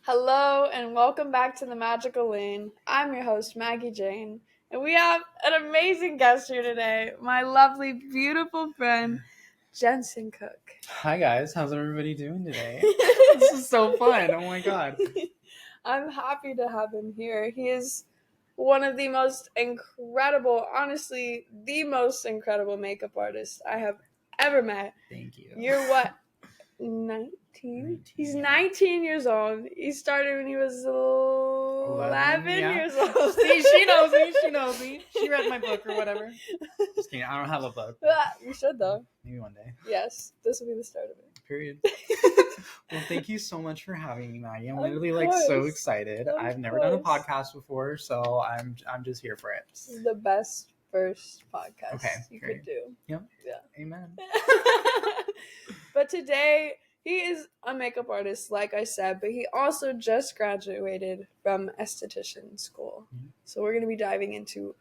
Hello and welcome back to the Magical Lane. I'm your host, Maggie Jane, and we have an amazing guest here today, my lovely, beautiful friend, Jensen Cook. Hi guys, how's everybody doing today? This is so fun, oh my god. I'm happy to have him here. He is one of the most incredible, honestly, the most incredible makeup artists I have ever met. Thank you. You're what? 19? He's 19 years old. He started when he was 11 years old. See, she knows me. She read my book or whatever. Just kidding, I don't have a book. You should though. Maybe one day. Yes, this will be the start of it. Period. Well, thank you so much for having me, Maggie. I'm Of literally course. so excited. Of I've never done a course. podcast before, so I'm just here for it. This is the best first podcast you great. could do. Yep. Yeah. Amen. But today, he is a makeup artist, like I said, but he also just graduated from esthetician school. Mhm. So we're going to be diving into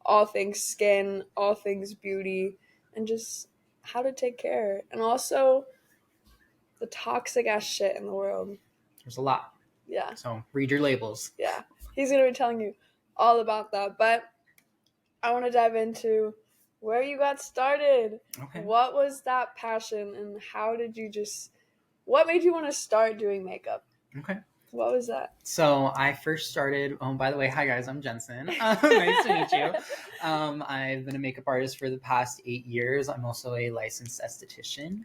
all things skin, all things beauty, and just how to take care. And also the toxic ass shit in the world. There's a lot. Yeah. So read your labels. Yeah. He's going to be telling you all about that. But I want to dive into where you got started. Okay. What was that passion and what made you want to start doing makeup? Okay. What was that? So I first started, by the way, hi guys, I'm Jensen. Nice to meet you. I've been a makeup artist for the past 8 years. I'm also a licensed esthetician.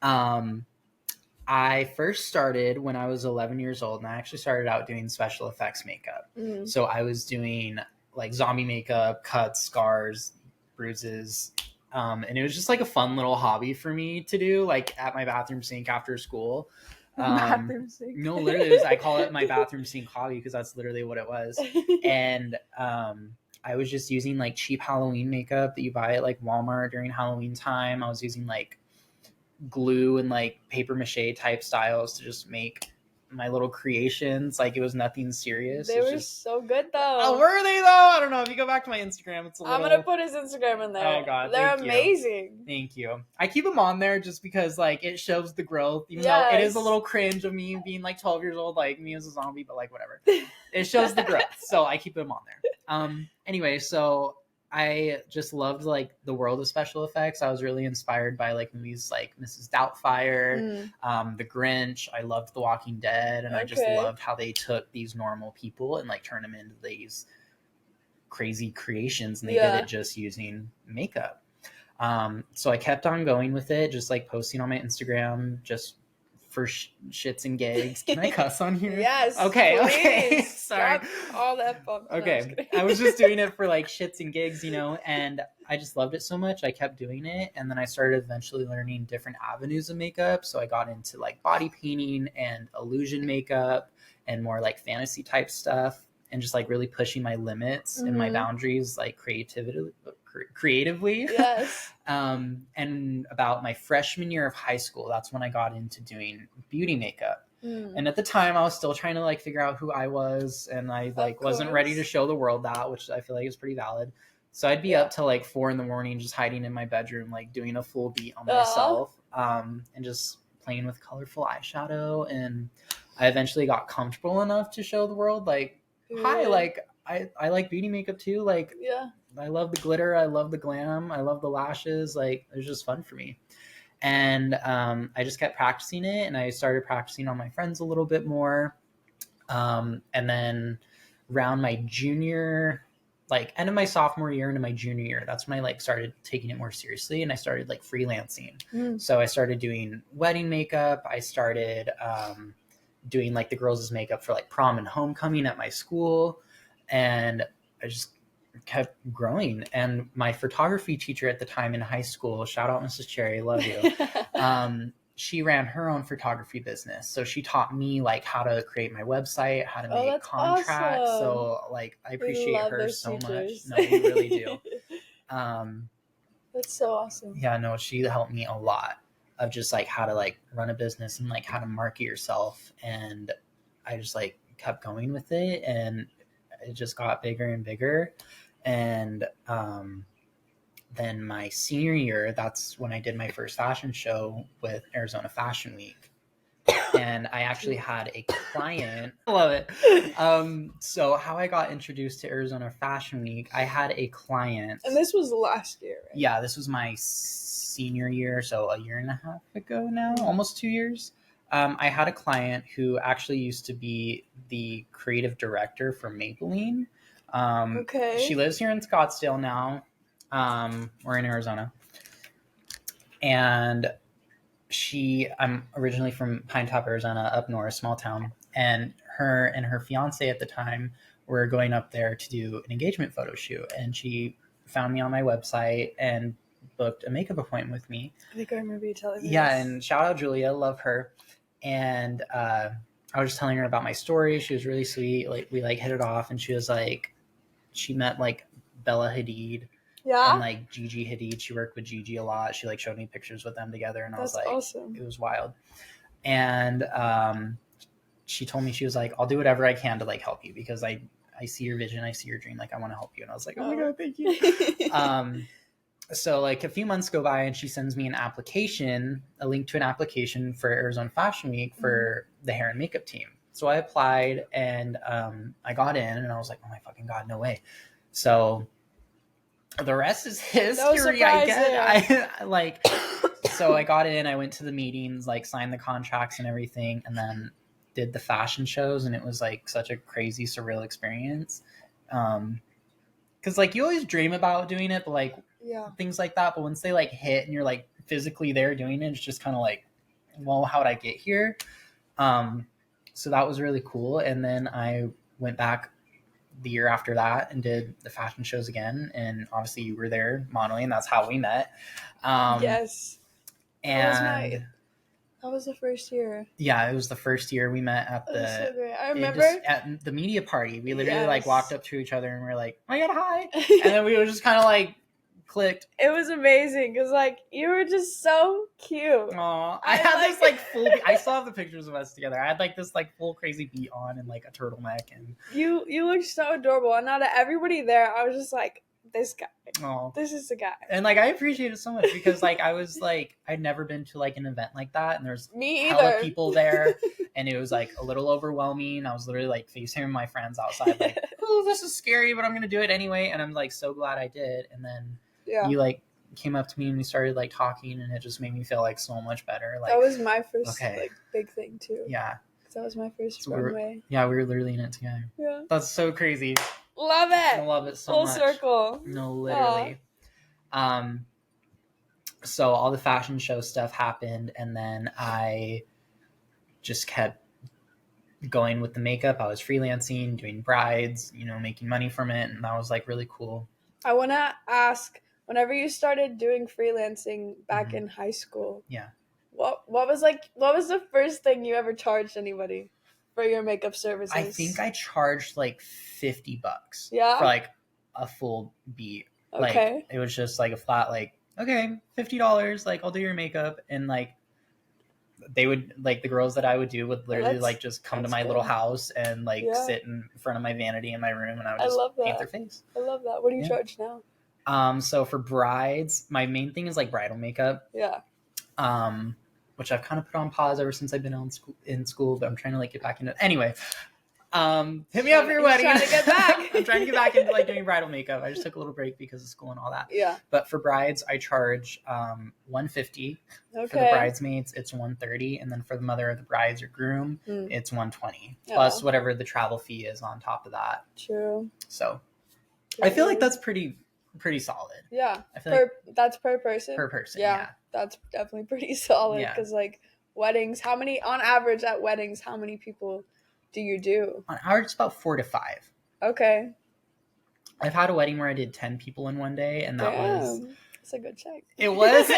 I first started when I was 11 years old, and I actually started out doing special effects makeup. Mm. So I was doing like zombie makeup, cuts, scars, bruises. And it was just like a fun little hobby for me to do, like at my bathroom sink after school. Bathroom sink. No, literally, I call it my bathroom sink hobby because that's literally what it was. And I was just using like cheap Halloween makeup that you buy at like Walmart during Halloween time. I was using like glue and like paper mache type styles to just make my little creations. Like it was nothing serious. They It's were just... so good though. Oh, were they though? I don't know. If you go back to my Instagram, it's a little... I'm gonna put his Instagram in there. Oh god, they're thank amazing. You. Thank you. I keep them on there just because like it shows the growth, even though it is a little cringe of me being like 12 years old, like me as a zombie, but like whatever. It shows the growth, so I keep them on there. Anyway, so I just loved like the world of special effects. I was really inspired by like movies like Mrs. Doubtfire, The Grinch. I loved The Walking Dead, and I just loved how they took these normal people and like turned them into these crazy creations, and they did it just using makeup. So I kept on going with it, just like posting on my Instagram, just for shits and gigs. Can I cuss on here? Yes. Okay. Please. Okay. Sorry. All that fun. Okay. I was just doing it for like shits and gigs, and I just loved it so much. I kept doing it. And then I started eventually learning different avenues of makeup. So I got into like body painting and illusion makeup and more like fantasy type stuff, and just like really pushing my limits and my boundaries, like creatively. Yes. And about my freshman year of high school, that's when I got into doing beauty makeup. And at the time I was still trying to like figure out who I was, and I like wasn't ready to show the world that, which I feel like is pretty valid. So I'd be up till like 4 a.m. just hiding in my bedroom, like doing a full beat on myself, and just playing with colorful eyeshadow. And I eventually got comfortable enough to show the world like, hi, like I like beauty makeup too. Like, I love the glitter. I love the glam. I love the lashes. Like, it was just fun for me. And I just kept practicing it, and I started practicing on my friends a little bit more. And then around my junior, like end of my sophomore year into my junior year, that's when I like started taking it more seriously, and I started like freelancing. So I started doing wedding makeup. I started doing like the girls' makeup for like prom and homecoming at my school. And I just kept growing. And my photography teacher at the time in high school, shout out Mrs. Cherry, love you. She ran her own photography business. So she taught me like how to create my website, how to make contracts. Awesome. So like I appreciate her so teachers. much. No, we really do. That's so awesome. Yeah, no, she helped me a lot of just like how to like run a business and like how to market yourself. And I just like kept going with it, and it just got bigger and bigger. And then my senior year, that's when I did my first fashion show with Arizona Fashion Week. And I actually had a client. I love it. So how I got introduced to Arizona Fashion Week, I had a client. And this was last year, right? Yeah, this was my senior year, so a year and a half ago now, almost 2 years. I had a client who actually used to be the creative director for Maybelline. Okay. She lives here in Scottsdale now. We're in Arizona. And I'm originally from Pine Top, Arizona, up north, small town. And her and her fiance at the time were going up there to do an engagement photo shoot. And she found me on my website and booked a makeup appointment with me. I think I remember you telling me. Yeah, this. And shout out Julia, love her. And I was just telling her about my story. She was really sweet. Like we hit it off, and she was like, she met like Bella Hadid. Yeah. And like Gigi Hadid, she worked with Gigi a lot. She like showed me pictures with them together, and I was like, awesome. It was wild. And she told me, she was like, I'll do whatever I can to like help you, because I see your vision, I see your dream, like I want to help you. And I was like, oh my god, thank you. So like a few months go by, and she sends me a link to an application for Arizona Fashion Week for the hair and makeup team. So I applied, and I got in, and I was like, oh my fucking god, no way. So the rest is history, I guess. So I got in, I went to the meetings, like signed the contracts and everything, and then did the fashion shows, and it was like such a crazy, surreal experience. Because like you always dream about doing it, but like things like that, but once they like hit and you're like physically there doing it, it's just kind of like, well, how did I get here? So that was really cool. And then I went back the year after that and did the fashion shows again, and obviously you were there modeling. That's how we met. Yes. And that was the first year. Yeah, it was the first year we met at so great. I remember at the media party. We literally like walked up to each other and we were like, oh my god, hi. And then we were just kind of like clicked. It was amazing because like you were just so cute. Aw, I had this like full. I still have the pictures of us together. I had like this like full crazy beat on and like a turtleneck, and you looked so adorable. And out of everybody there, I was just like, this guy. Oh, this is the guy. And like I appreciate it so much because like I was like, I'd never been to like an event like that, and there's hella people there, and it was like a little overwhelming. I was literally like FaceTiming my friends outside, like, oh, this is scary, but I'm gonna do it anyway. And I'm like so glad I did. And then you like came up to me and we started like talking, and it just made me feel like so much better. Like that was my first like big thing too. Yeah, that was my first runway. We were literally in it together. Yeah, that's so crazy. Love it. I love it so much. Full circle. No, literally. Aww. So all the fashion show stuff happened, and then I just kept going with the makeup. I was freelancing, doing brides, making money from it, and that was like really cool. I want to ask, whenever you started doing freelancing back in high school, what was the first thing you ever charged anybody for your makeup services? I think I charged like $50 for like a full beat. Okay. Like it was just like a flat like, okay, $50, like I'll do your makeup. And like they would, like the girls that I would do would literally like just come to my little house and like sit in front of my vanity in my room, and I would just paint their face. I love that. What do you charge now? So for brides, my main thing is like bridal makeup. Yeah. Which I've kind of put on pause ever since I've been in school, but I'm trying to like get back into it. Anyway, hit me up for your wedding. Trying to get back. I'm trying to get back into like doing bridal makeup. I just took a little break because of school and all that. Yeah. But for brides, I charge $150. For the bridesmaids, it's $130, and then for the mother of the brides or groom, it's $120 plus whatever the travel fee is on top of that. True. So I feel like that's pretty solid. Yeah. I feel like that's per person. Per person. Yeah. That's definitely pretty solid because like weddings, on average at weddings, how many people do you do? On average, it's about 4 to 5. Okay. I've had a wedding where I did 10 people in one day, and that was... That's a good check. It was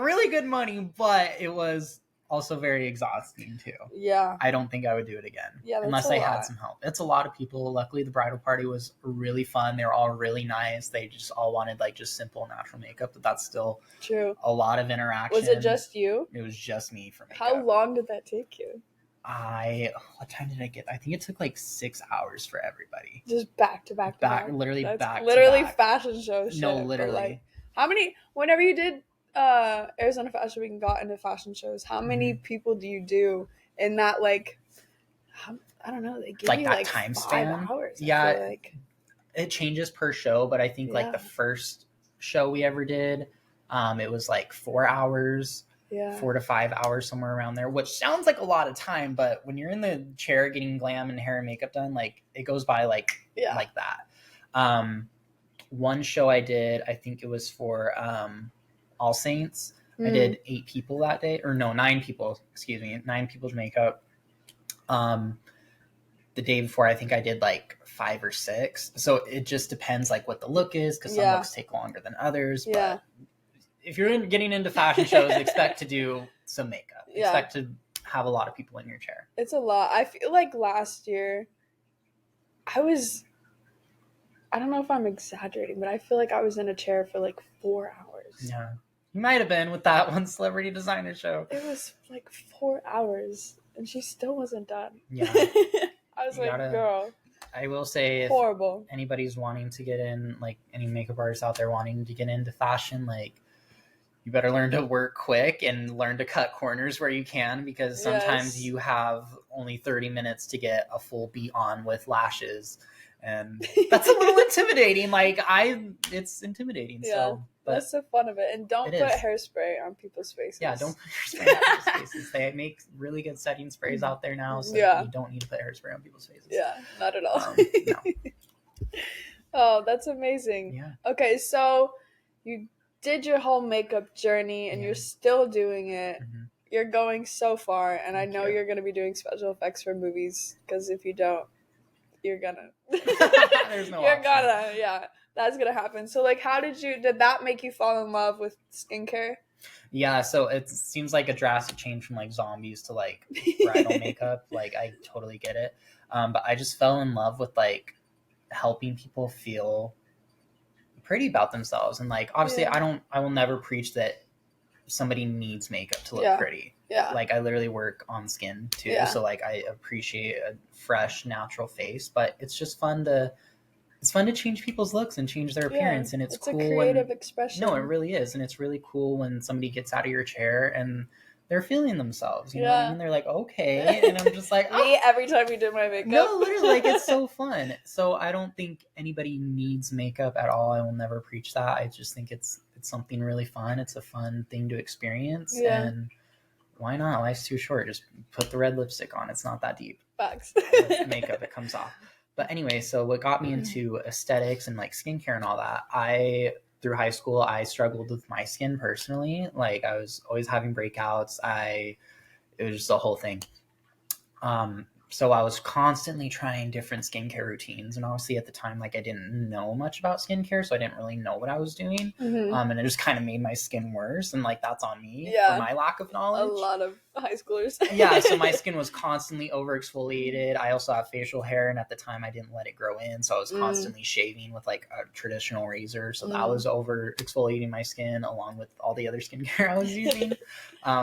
really good money, but it was also very exhausting too. Yeah. I don't think I would do it again. Yeah, unless I had some help. It's a lot of people. Luckily, the bridal party was really fun. They were all really nice. They just all wanted like just simple natural makeup, but that's still true. A lot of interaction. Was it just you? It was just me for makeup. How long did that take you? What time did I get? I think it took like 6 hours for everybody. Just back to back. Literally that's back. Literally to back. Fashion show shit. No, literally. Like, how many? Whenever you did Arizona Fashion Week and got into fashion shows, how many people do you do in that like, I don't know, they give like you that like time 5 span. hours. Yeah, I feel like. It changes per show, but I think like the first show we ever did, it was like 4 hours. Yeah. 4 to 5 hours, somewhere around there, which sounds like a lot of time, but when you're in the chair getting glam and hair and makeup done, like it goes by like that. One show I did, I think it was for All Saints. I did 8 people that day, or no, 9 people, excuse me, 9 people's makeup. The day before, I think I did like 5 or 6. So it just depends like what the look is, because some looks take longer than others. But if you're getting into fashion shows, expect to do some makeup. Expect to have a lot of people in your chair. It's a lot. I feel like last year, I don't know if I'm exaggerating, but I feel like I was in a chair for like 4 hours. Yeah. You might have been with that one celebrity designer show. It was like 4 hours, and she still wasn't done. Yeah. I was girl. I will say, horrible. If anybody's wanting to get in, like any makeup artists out there wanting to get into fashion, like you better learn to work quick and learn to cut corners where you can, because sometimes you have only 30 minutes to get a full beat on with lashes, and that's a little intimidating. It's intimidating. Yeah, so that's the fun of it. And don't put hairspray on people's faces. Yeah, don't put hairspray on people's faces. They make really good setting sprays out there now, so you don't need to put hairspray on people's faces. Yeah, not at all. No. Oh, that's amazing. Yeah. Okay, so you did your whole makeup journey, and you're still doing it. Mm-hmm. You're going so far, and I know you're going to be doing special effects for movies, because if you don't, you're gonna. There's no You're option. gonna, that's gonna happen. So, like, did that make you fall in love with skincare? Yeah, so it seems like a drastic change from like zombies to like bridal makeup. Like, I totally get it. But I just fell in love with like helping people feel pretty about themselves, and like obviously I will never preach that somebody needs makeup to look pretty. Like, I literally work on skin too, so like I appreciate a fresh, natural face, but it's just fun to change people's looks and change their appearance, and it's cool. A creative expression. No, it really is, and it's really cool when somebody gets out of your chair and they're feeling themselves. You know what I mean? They're like, okay, and I'm just like, me every time you did my makeup. No, literally, like, it's so fun. So I don't think anybody needs makeup at all. I will never preach that. I just think it's something really fun. It's a fun thing to experience, and why not? Life's too short. Just put the red lipstick on. It's not that deep. Facts. Makeup, it comes off. But anyway, so what got me into aesthetics and like skincare and all that, through high school, I struggled with my skin personally. Like, I was always having breakouts. It was just the whole thing. So I was constantly trying different skincare routines, and obviously at the time, like, I didn't know much about skincare, so I didn't really know what I was doing. Mm-hmm. And it just kind of made my skin worse, and like, that's on me for my lack of knowledge. A lot of high schoolers. So my skin was constantly over exfoliated. I also have facial hair, and at the time I didn't let it grow in, so I was constantly shaving with like a traditional razor, so that was over exfoliating my skin along with all the other skincare I was using.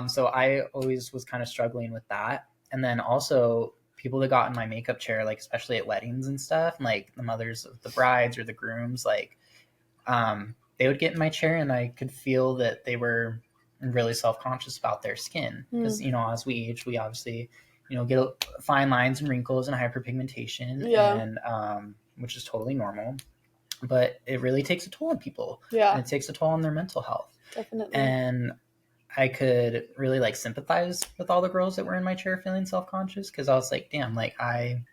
So I always was kind of struggling with that. And then also, people that got in my makeup chair, like especially at weddings and stuff, and like the mothers of the brides or the grooms, like they would get in my chair, and I could feel that they were really self-conscious about their skin, because you know, as we age, we obviously, you know, get fine lines and wrinkles and hyperpigmentation, and which is totally normal, but it really takes a toll on people, and it takes a toll on their mental health. Definitely. And I could really like sympathize with all the girls that were in my chair feeling self-conscious, because I was like, damn, like I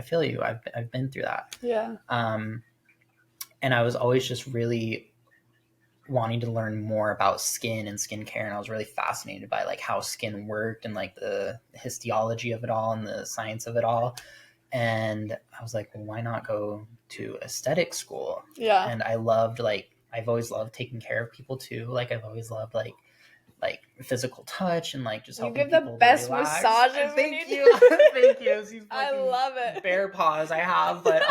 feel you. I've been through that. Yeah. And I was always just really wanting to learn more about skin and skincare, and I was really fascinated by like how skin worked and like the histology of it all and the science of it all. And I was like, well, why not go to aesthetic school? Yeah. And I've always loved taking care of people too. Like, I've always loved like physical touch and like just helping people. You give the best massages. Thank you. Thank you. I love it. Bear paws I have, but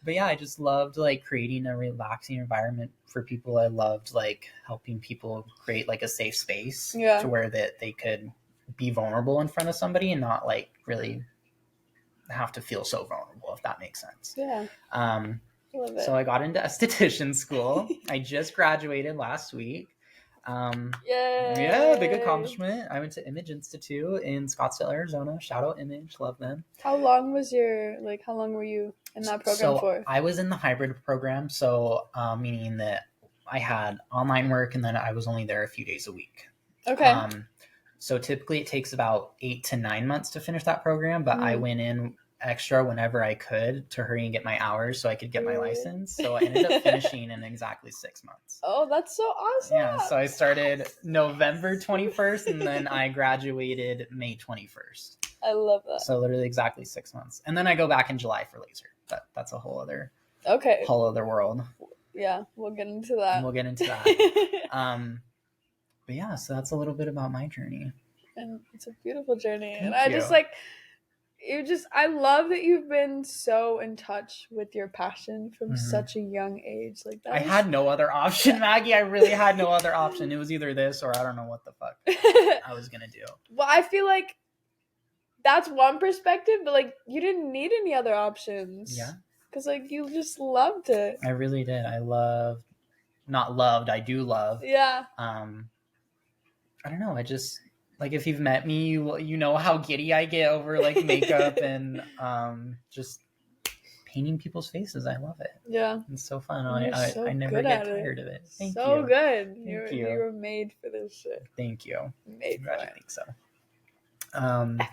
yeah, I just loved like creating a relaxing environment for people. I loved like helping people create like a safe space to where that they could be vulnerable in front of somebody and not like really have to feel so vulnerable, if that makes sense. Yeah. So I got into esthetician school. I just graduated last week. Yay. Big accomplishment. I went to Image Institute in Scottsdale, Arizona. Shout out Image, love them. How long were you in that program for? I was in the hybrid program, so meaning that I had online work and then I was only there a few days a week. Okay. So typically it takes about 8 to 9 months to finish that program, but I went in extra whenever I could to hurry and get my hours so I could get my license. So I ended up finishing in exactly 6 months. Oh, that's so awesome. Yeah, so I started November 21st and then I graduated May 21st. I love that. So literally exactly 6 months. And then I go back in July for laser. That's a whole other world. Yeah, we'll get into that. But yeah, so that's a little bit about my journey. And it's a beautiful journey. And Thank you. I love that you've been so in touch with your passion from such a young age. I had no other option, Maggie. I really had no other option. It was either this or I don't know what the fuck I was going to do. Well, I feel like that's one perspective, but you didn't need any other options. Yeah. Because you just loved it. I really did. I do love. Yeah. I don't know. I just, if you've met me, you know how giddy I get over, makeup and just painting people's faces. I love it. Yeah. It's so fun. I never get tired of it. Thank you. Good. You were made for this shit. Thank you. Made for it. I think so. Everyone does.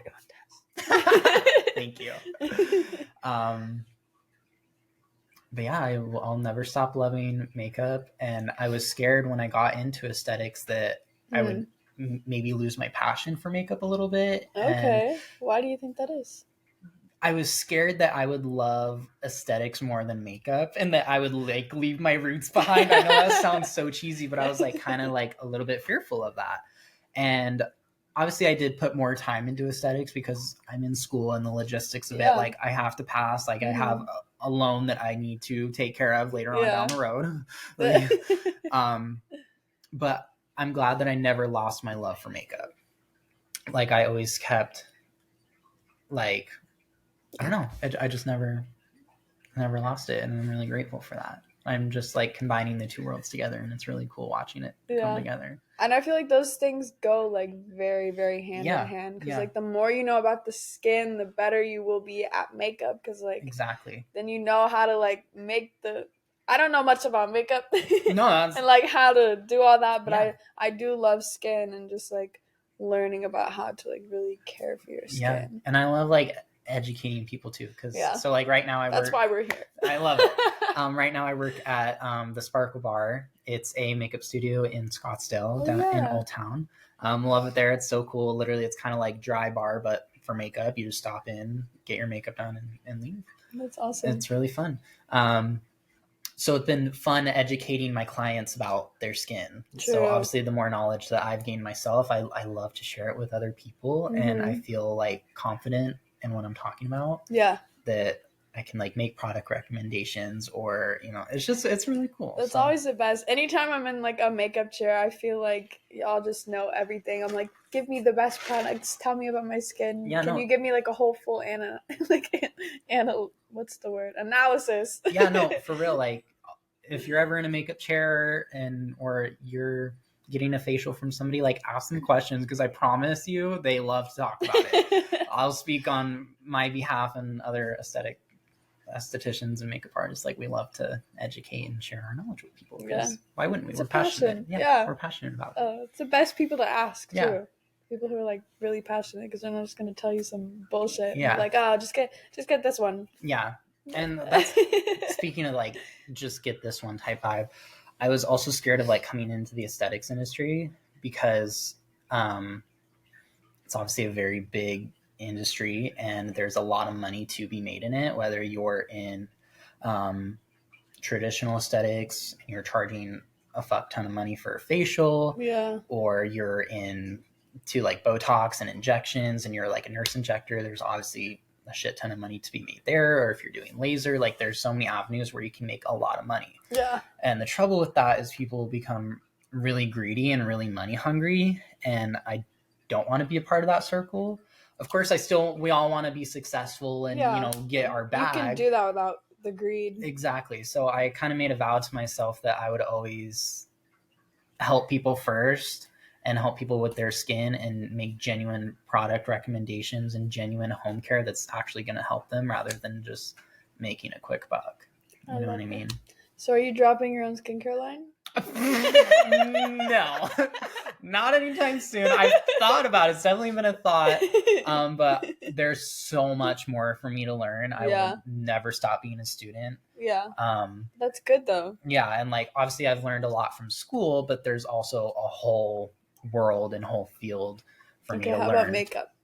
Thank you. But yeah, I'll never stop loving makeup. And I was scared when I got into aesthetics that I would maybe lose my passion for makeup a little bit. Okay. And why do you think that is? I was scared that I would love aesthetics more than makeup and that I would leave my roots behind. I know that sounds so cheesy, but I was kind of a little bit fearful of that. And obviously I did put more time into aesthetics because I'm in school and the logistics of it. I have to pass, I have a loan that I need to take care of later on down the road. But I'm glad that I never lost my love for makeup. I always kept I don't know. I just never lost it. And I'm really grateful for that. I'm just combining the two worlds together and it's really cool watching it come together. And I feel those things go very, very hand in hand. Because the more you know about the skin, the better you will be at makeup. Because exactly. Then you know how to make the... I don't know much about makeup. No, that's... and how to do all that. But I do love skin and just learning about how to really care for your skin. Yeah, and I love educating people too, because so right now that's why we're here. I love it. Right now I work at the Sparkle Bar. It's a makeup studio in Scottsdale in Old Town. Love it there. It's so cool. Literally it's kind of dry bar but for makeup. You just stop in, get your makeup done and leave. That's awesome. It's really fun. So it's been fun educating my clients about their skin. True. So obviously the more knowledge that I've gained myself, I love to share it with other people. And I feel confident in what I'm talking about. Yeah. That I can make product recommendations or, it's really cool. That's always the best. Anytime I'm in a makeup chair, I feel y'all just know everything. I'm give me the best products. Tell me about my skin. Yeah, Can you give me a whole full what's the word? Analysis. Yeah, no, for real. If you're ever in a makeup chair or you're getting a facial from somebody, ask them questions because I promise you they love to talk about it. I'll speak on my behalf and other estheticians and makeup artists. We love to educate and share our knowledge with people because why wouldn't we? We're passionate. Yeah, we're passionate about it. It's the best people to ask too. People who are really passionate because they're not just going to tell you some bullshit. Yeah. Just get this one. Yeah. And that's speaking of just get this one type vibe. I was also scared of coming into the aesthetics industry because it's obviously a very big industry and there's a lot of money to be made in it, whether you're in traditional aesthetics and you're charging a fuck ton of money for a facial, or you're in to Botox and injections and you're a nurse injector. There's obviously a shit ton of money to be made there. Or if you're doing laser, there's so many avenues where you can make a lot of money. Yeah. And the trouble with that is people become really greedy and really money hungry. And I don't want to be a part of that circle. Of course, we all want to be successful and, get our bag. You can do that without the greed. Exactly. So I kind of made a vow to myself that I would always help people first and help people with their skin and make genuine product recommendations and genuine home care that's actually going to help them rather than just making a quick buck. You know what I mean? So are you dropping your own skincare line? No, not anytime soon. I've thought about it. It's definitely been a thought. But there's so much more for me to learn. I will never stop being a student. Yeah. That's good though. Yeah, and like obviously I've learned a lot from school, but there's also a whole world and whole field for me to learn. How about makeup?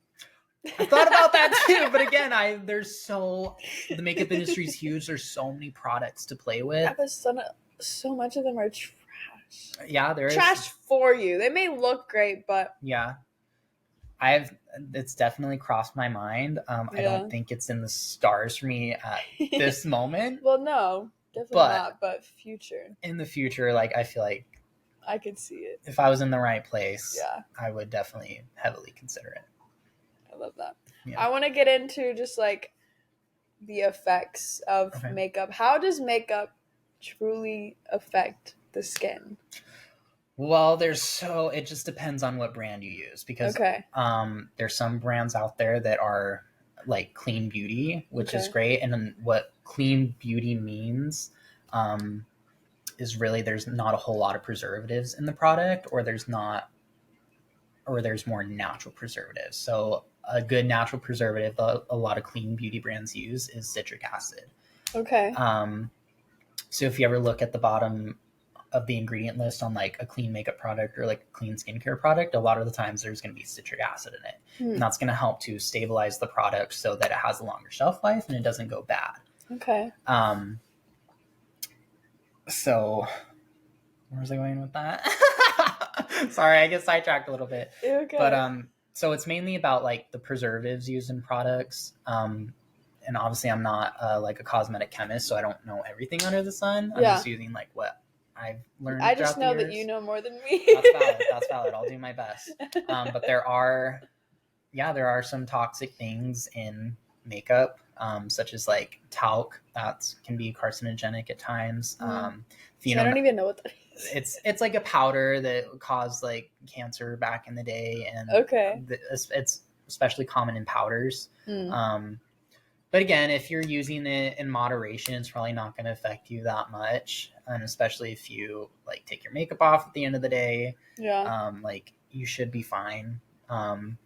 I thought about that too, but again, the makeup industry is huge. There's so many products to play with. Yeah, but so much of them are trash. Yeah, there is trash for you. They may look great, but yeah, it's definitely crossed my mind. I don't think it's in the stars for me at this moment. Well, no, definitely not. But future. In the future, like I feel like I could see it. If I was in the right place, I would definitely heavily consider it. I love that. Yeah. I want to get into just like the effects of makeup. How does makeup truly affect the skin? Well, it just depends on what brand you use because there's some brands out there that are like clean beauty, which is great. And then what clean beauty means is really there's not a whole lot of preservatives in the product, or there's more natural preservatives. So a good natural preservative that a lot of clean beauty brands use is citric acid. Okay. So if you ever look at the bottom of the ingredient list on like a clean makeup product or like a clean skincare product, a lot of the times there's going to be citric acid in it. And that's going to help to stabilize the product so that it has a longer shelf life and it doesn't go bad. Okay. So where was I going with that? Sorry, I get sidetracked a little bit. Okay. But so it's mainly about like the preservatives used in products. And obviously I'm not like a cosmetic chemist, so I don't know everything under the sun. I'm just using like what I've learned. I just know that you know more than me. That's valid. I'll do my best. But there are some toxic things in makeup, such as like talc that can be carcinogenic at times. I don't even know what that is. It's like a powder that caused like cancer back in the day, and it's especially common in powders. But again, if you're using it in moderation, it's probably not going to affect you that much. And especially if you like take your makeup off at the end of the day, like you should be fine. And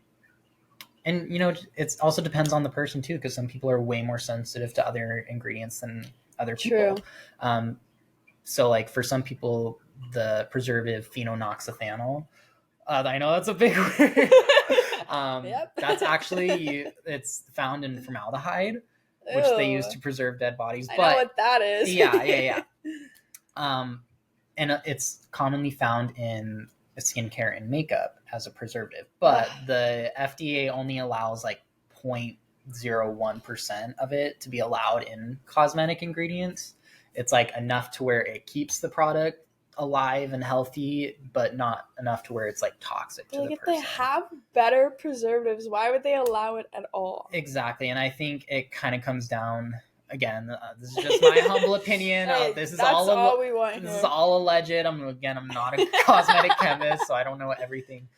you know, it also depends on the person too, because some people are way more sensitive to other ingredients than other people. True. So like for some people, the preservative phenonoxethanol, I know that's a big word. That's actually it's found in formaldehyde, which they use to preserve dead bodies. I know what that is. Yeah. And it's commonly found in skincare and makeup as a preservative, but the FDA only allows like 0.01% of it to be allowed in cosmetic ingredients. It's like enough to where it keeps the product alive and healthy, but not enough to where it's like toxic to the person. If they have better preservatives, why would they allow it at all? Exactly. And I think it kind of comes down again, this is just my humble opinion. This is all we want. This is all alleged. I'm not a cosmetic chemist, so I don't know everything.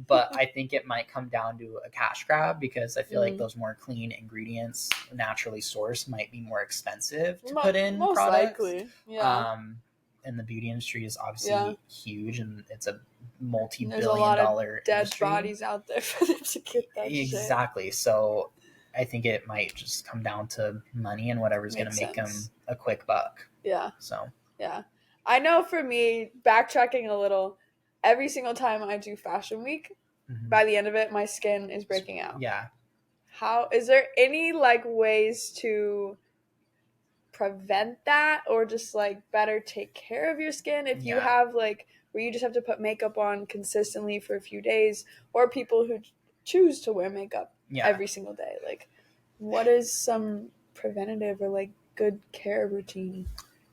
But I think it might come down to a cash grab, because I feel like those more clean ingredients, naturally sourced, might be more expensive to put in most products. Likely. Yeah. And the beauty industry is obviously huge, and it's a multi-billion-dollar dead industry. Bodies out there for them to get that exactly. Shit. So I think it might just come down to money and whatever's going to make them a quick buck. Yeah. So. Yeah. I know for me, backtracking a little, every single time I do Fashion Week, by the end of it, my skin is breaking out. Yeah. Is there any like ways to prevent that, or just like better take care of your skin if you have like where you just have to put makeup on consistently for a few days, or people who choose to wear makeup every single day? Like, what is some preventative or like good care routine?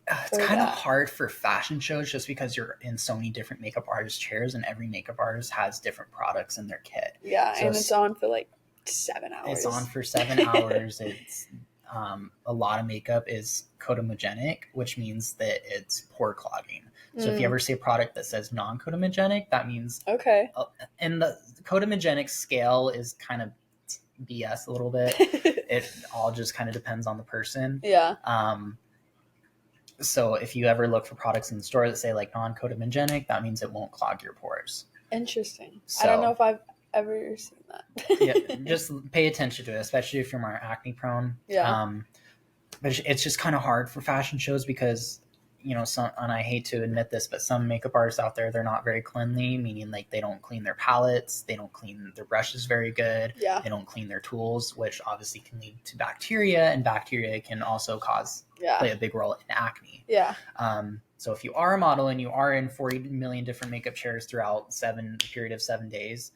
It's kind of hard for fashion shows just because you're in so many different makeup artist chairs, and every makeup artist has different products in their kit. Yeah, so and it's on for like 7 hours. It's on for 7 hours. It's a lot of makeup is cotomogenic, which means that it's pore clogging. So if you ever see a product that says non-cotamigenic, that means okay. And the cotamigenic scale is kind of BS a little bit. It all just kind of depends on the person. Yeah. So if you ever look for products in the store that say like non-cotamigenic, that means it won't clog your pores. Interesting. So, I don't know if I've ever seen that. Yeah, just pay attention to it, especially if you're more acne prone. Yeah. But it's just kind of hard for fashion shows because, you know, and I hate to admit this, but some makeup artists out there, they're not very cleanly, meaning like they don't clean their palettes, they don't clean their brushes very good, Yeah. they don't clean their tools, which obviously can lead to bacteria, and bacteria can also play a big role in acne. Yeah. So if you are a model and you are in 40 million different makeup chairs throughout a period of 7 days,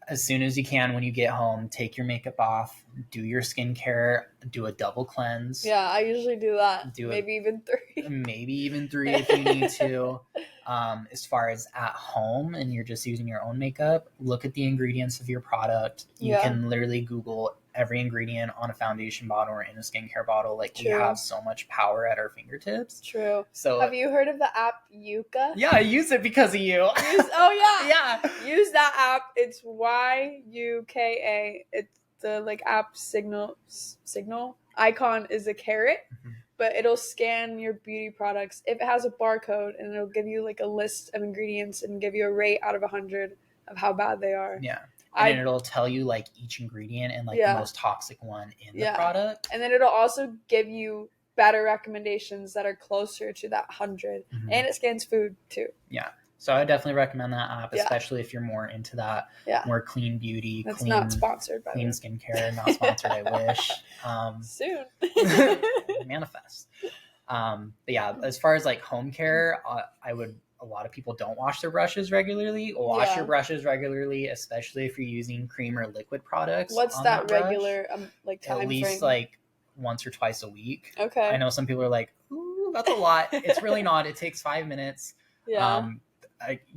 as soon as you can when you get home, take your makeup off, do your skincare, do a double cleanse. Yeah, I usually do that. Maybe even 3. Maybe even 3 if you need to. As far as at home and you're just using your own makeup, look at the ingredients of your product. You can literally Google every ingredient on a foundation bottle or in a skincare bottle. Like, we have so much power at our fingertips. True. So have you heard of the app Yuka? Yeah, I use it because of you. Yeah. Use that app. It's YUKA. It's the like app signal icon is a carrot, but it'll scan your beauty products if it has a barcode, and it'll give you like a list of ingredients and give you a rate out of 100 of how bad they are. Yeah. And it'll tell you like each ingredient and like the most toxic one in the product. And then it'll also give you better recommendations that are closer to that 100. And it scans food too. Yeah. So I definitely recommend that app, especially if you're more into that more clean beauty, That's not sponsored, by clean skincare. Not sponsored, I wish. Soon. Manifest. But yeah, as far as like home care, a lot of people don't wash their brushes regularly. Wash your brushes regularly, especially if you're using cream or liquid products. What's that regular like time At least frame? like once or twice a week. Okay. I know some people are like, ooh, that's a lot. It's really not. It takes 5 minutes. Yeah.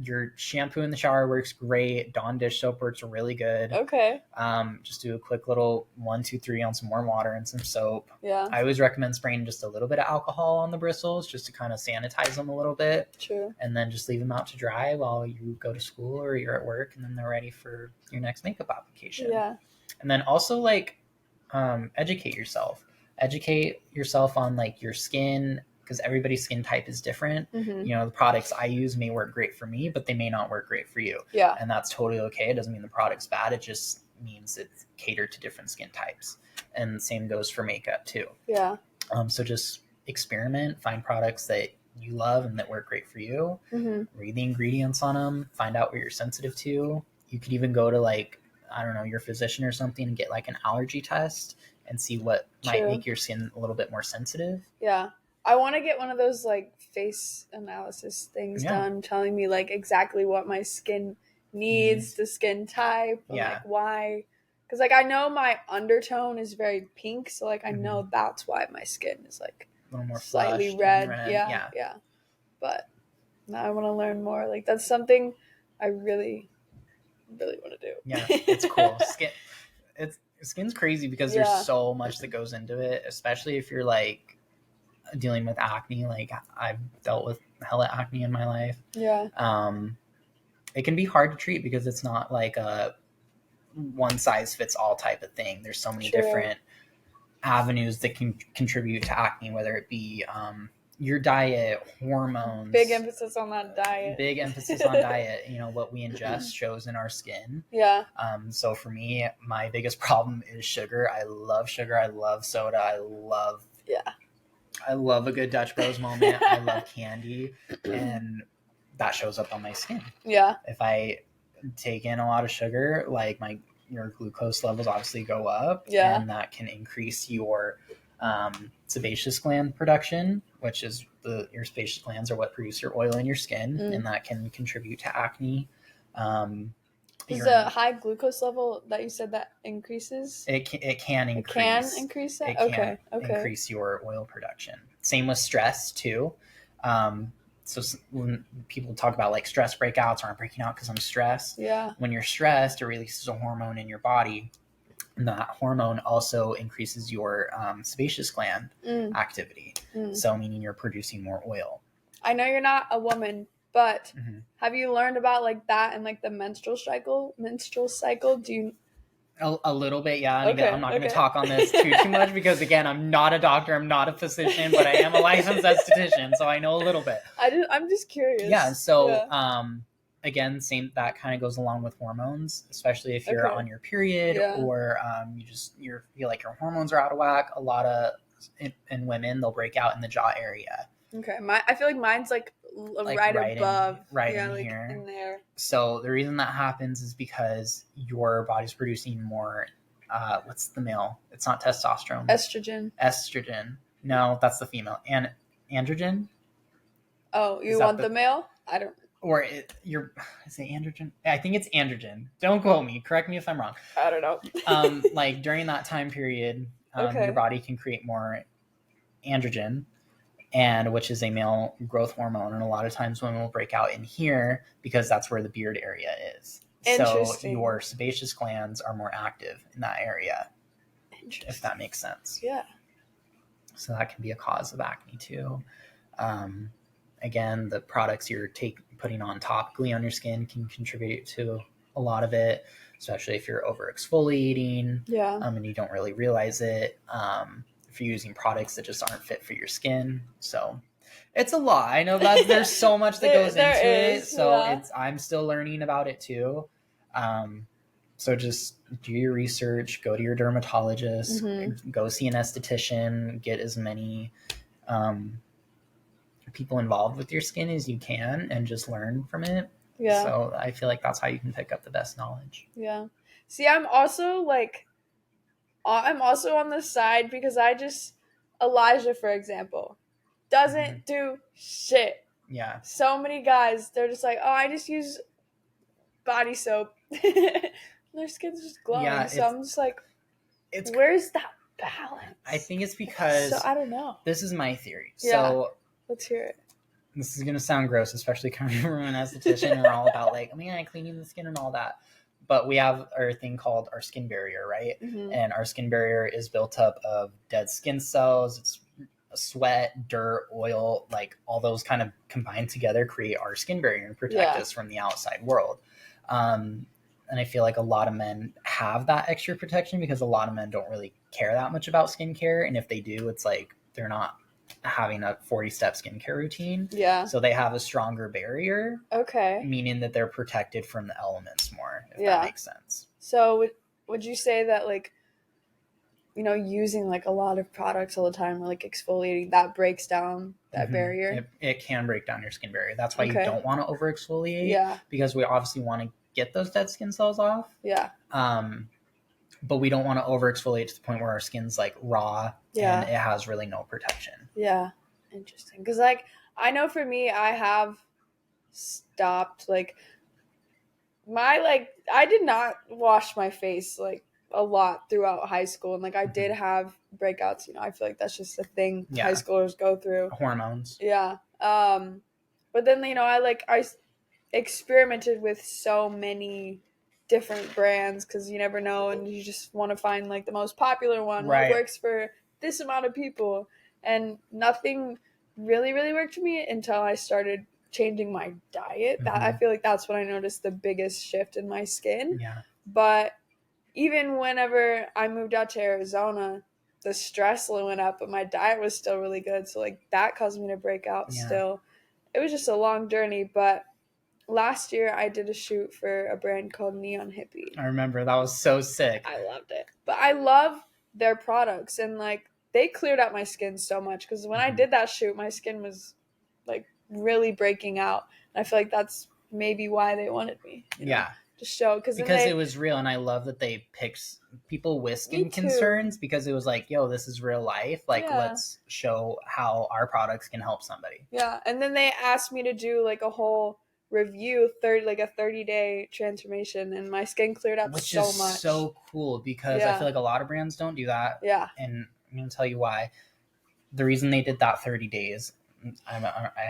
Your shampoo in the shower works great. Dawn dish soap works really good. Okay. Just do a quick little 1, 2, 3 on some warm water and some soap. Yeah. I always recommend spraying just a little bit of alcohol on the bristles just to kind of sanitize them a little bit. True. And then just leave them out to dry while you go to school or you're at work, and then they're ready for your next makeup application. Yeah. And then also like educate yourself. Educate yourself on like your skin, because everybody's skin type is different. You know, the products I use may work great for me, but they may not work great for you. Yeah. And that's totally okay. It doesn't mean the product's bad. It just means it's catered to different skin types. And the same goes for makeup too. Yeah. So just experiment, find products that you love and that work great for you. Read the ingredients on them, find out what you're sensitive to. You could even go to like, I don't know, your physician or something and get like an allergy test and see what might make your skin a little bit more sensitive. Yeah. I want to get one of those like face analysis things done, telling me like exactly what my skin needs, the skin type, and, like why. Because like I know my undertone is very pink, so like I know that's why my skin is like a little more slightly red. Yeah. But now I want to learn more. Like that's something I really, really want to do. Yeah, it's cool. Skin's crazy because there's so much that goes into it, especially if you're like dealing with acne. Like I've dealt with hella acne in my life. Yeah. It can be hard to treat because it's not like a one size fits all type of thing. There's so many different avenues that can contribute to acne, whether it be your diet, hormones. Big emphasis on that diet. Big emphasis on diet. You know, what we ingest shows in our skin. Yeah. So for me, my biggest problem is sugar. I love sugar. I love soda. I love a good Dutch Bros moment. I love candy, and that shows up on my skin. Yeah. If I take in a lot of sugar, like your glucose levels obviously go up. Yeah. And that can increase your sebaceous gland production, which is your sebaceous glands are what produce your oil in your skin, and that can contribute to acne. Is a high glucose level that you said that increases? It can increase. It can increase that? It can increase your oil production. Same with stress too. So when people talk about like stress breakouts or I'm breaking out because I'm stressed. Yeah. When you're stressed, it releases a hormone in your body. And that hormone also increases your sebaceous gland activity. So meaning you're producing more oil. I know you're not a woman, but have you learned about like that and like the menstrual cycle? Do you? A little bit, yeah. And again, I'm not going to talk on this too much because again, I'm not a doctor, I'm not a physician, but I am a licensed esthetician, so I know a little bit. I'm just curious. Yeah. So, again, same, that kind of goes along with hormones, especially if you're on your period or you feel like your hormones are out of whack. A lot of in women, they'll break out in the jaw area. Okay, I feel like mine's like right above, in here, in there. So the reason that happens is because your body's producing more. What's the male? It's not testosterone. Estrogen. No, that's the female. And androgen. Oh, you want the male? I don't. Or is it androgen? I think it's androgen. Don't quote me. Correct me if I'm wrong. I don't know. Like during that time period, your body can create more androgen, and which is a male growth hormone, and a lot of times women will break out in here because that's where the beard area is. So your sebaceous glands are more active in that area, if that makes sense. Yeah. So that can be a cause of acne too. Again, the products you're putting on topically on your skin can contribute to a lot of it, especially if you're over exfoliating. Yeah. And you don't really realize it. If you're using products that just aren't fit for your skin. So it's a lot. I know that there's so much that goes into it. So I'm still learning about it too. So just do your research, go to your dermatologist, go see an esthetician, get as many people involved with your skin as you can and just learn from it. Yeah. So I feel like that's how you can pick up the best knowledge. Yeah. See, I'm also on the side because Elijah, for example, doesn't do shit. Yeah. So many guys, they're just like, oh, I just use body soap. Their skin's just glowing. Yeah, so I'm just like, where's that balance? I think it's because... So I don't know. This is my theory. Yeah. So let's hear it. This is going to sound gross, especially coming from an esthetician, and we're all about like, cleaning the skin and all that. But we have our thing called our skin barrier, right? And our skin barrier is built up of dead skin cells. It's sweat, dirt, oil, like all those kind of combined together create our skin barrier and protect us from the outside world. And I feel like a lot of men have that extra protection because a lot of men don't really care that much about skincare. And if they do, it's like they're not having a 40-step skincare routine. Yeah. So they have a stronger barrier. Okay. Meaning that they're protected from the elements more, if that makes sense. So would you say that like, using like a lot of products all the time or like exfoliating, that breaks down that barrier? It can break down your skin barrier. That's why you don't want to over exfoliate. Yeah. Because we obviously want to get those dead skin cells off. Yeah. But we don't want to over exfoliate to the point where our skin's like raw and it has really no protection. Yeah. Interesting. Because like, I know for me, I have stopped like I did not wash my face like a lot throughout high school. And like, I did have breakouts, I feel like that's just a thing high schoolers go through. Hormones. Yeah. But then, I experimented with so many different brands because you never know and you just want to find like the most popular one that works for this amount of people, and nothing really worked for me until I started changing my diet. That I feel like that's when I noticed the biggest shift in my skin. But even whenever I moved out to Arizona, the stress went up, but my diet was still really good, so like that caused me to break out. Still, it was just a long journey. But last year, I did a shoot for a brand called Neon Hippie. I remember. That was so sick. I loved it. But I love their products. And, like, they cleared out my skin so much. Because when I did that shoot, my skin was, like, really breaking out. And I feel like that's maybe why they wanted me. Yeah. To show. Because it was real. And I love that they picked people with skin concerns. Because it was like, yo, this is real life. Like, let's show how our products can help somebody. Yeah. And then they asked me to do, like, a whole review, a 30-day transformation, and my skin cleared up so much. Which is so cool because I feel like a lot of brands don't do that. Yeah. And I'm going to tell you why. The reason they did that 30 days, I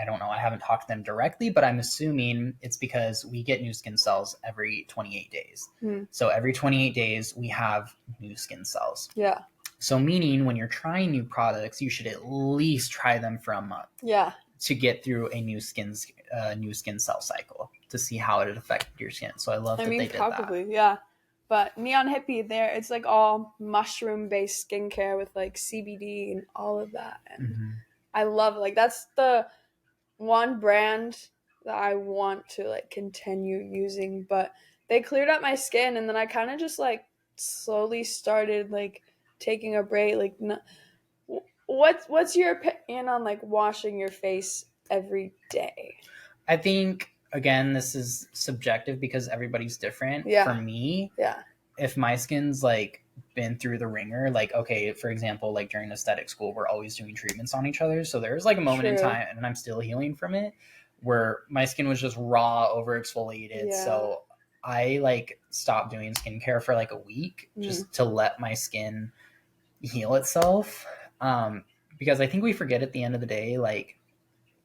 don't know. I haven't talked to them directly, but I'm assuming it's because we get new skin cells every 28 days. So every 28 days, we have new skin cells. Yeah. So meaning when you're trying new products, you should at least try them for a month. Yeah. to get through a new skin cell cycle to see how it affected your skin. So I love that they did probably, that. Yeah. But Neon Hippie, it's like all mushroom-based skincare with like CBD and all of that. And I love it. Like that's the one brand that I want to like continue using. But they cleared up my skin, and then I kind of just like slowly started like taking a break. Like, what's your opinion on like washing your face every day? I think, again, this is subjective because everybody's different. Yeah. For me, yeah, if my skin's like been through the ringer, like, okay, for example, like during aesthetic school, we're always doing treatments on each other. So there's like a moment in time, and I'm still healing from it, where my skin was just raw, over exfoliated. Yeah. So I like stopped doing skincare for like a week just to let my skin heal itself. Because I think we forget at the end of the day, like,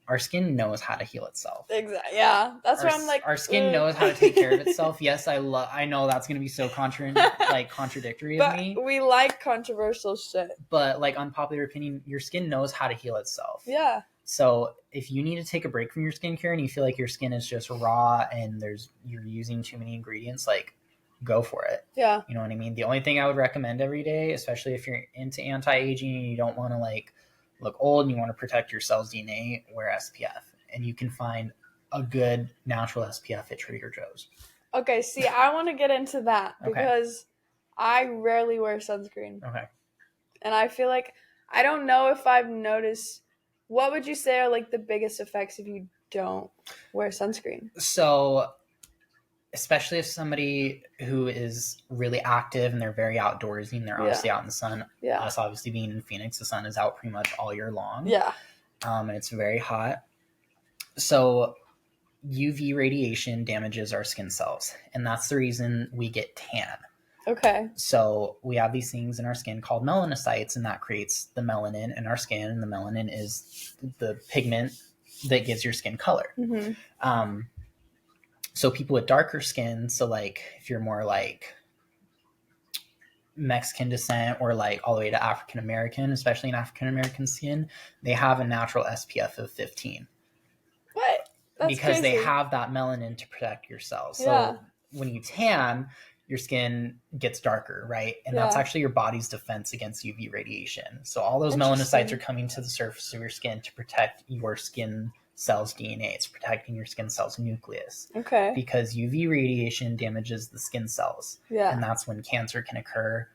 our skin knows how to heal itself. Exactly. Yeah, that's why I'm like, our skin knows how to take care of itself. Yes, I know that's gonna be so contradictory of me. We like controversial shit. But like, unpopular opinion, your skin knows how to heal itself. Yeah. So if you need to take a break from your skincare and you feel like your skin is just raw and you're using too many ingredients, like, go for it. Yeah. You know what I mean? The only thing I would recommend every day, especially if you're into anti-aging and you don't want to like look old and you want to protect your cell's DNA, wear SPF. And you can find a good natural SPF at Trader Joe's. Okay, see, I want to get into that because I rarely wear sunscreen. Okay. And I feel like, I don't know if I've noticed, what would you say are like the biggest effects if you don't wear sunscreen? So, especially if somebody who is really active and they're very outdoorsy and they're obviously out in the sun. Yeah. Us obviously being in Phoenix, the sun is out pretty much all year long. Yeah. And it's very hot. So UV radiation damages our skin cells, and that's the reason we get tan. Okay. So we have these things in our skin called melanocytes, and that creates the melanin in our skin, and the melanin is the pigment that gives your skin color. So people with darker skin, so like if you're more like Mexican descent or like all the way to African American, especially in African American skin, they have a natural SPF of 15. What? That's because crazy. they have that melanin to protect your cells. So when you tan, your skin gets darker, right? And that's actually your body's defense against UV radiation. So all those melanocytes are coming to the surface of your skin to protect your skin cells' DNA. It's protecting your skin cells' nucleus. Okay. Because UV radiation damages the skin cells. Yeah. And that's when cancer can occur.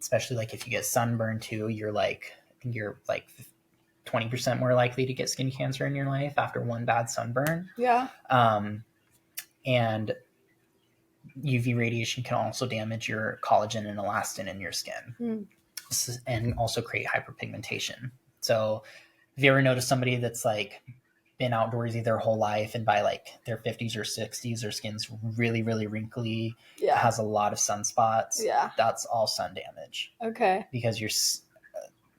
Especially like if you get sunburn too, you're like 20% more likely to get skin cancer in your life after one bad sunburn. Yeah. And UV radiation can also damage your collagen and elastin in your skin and also create hyperpigmentation. So have you ever noticed somebody that's like been outdoorsy their whole life and by like their 50s or 60s, their skin's really, really wrinkly, has a lot of sunspots? Yeah. That's all sun damage. Okay. Because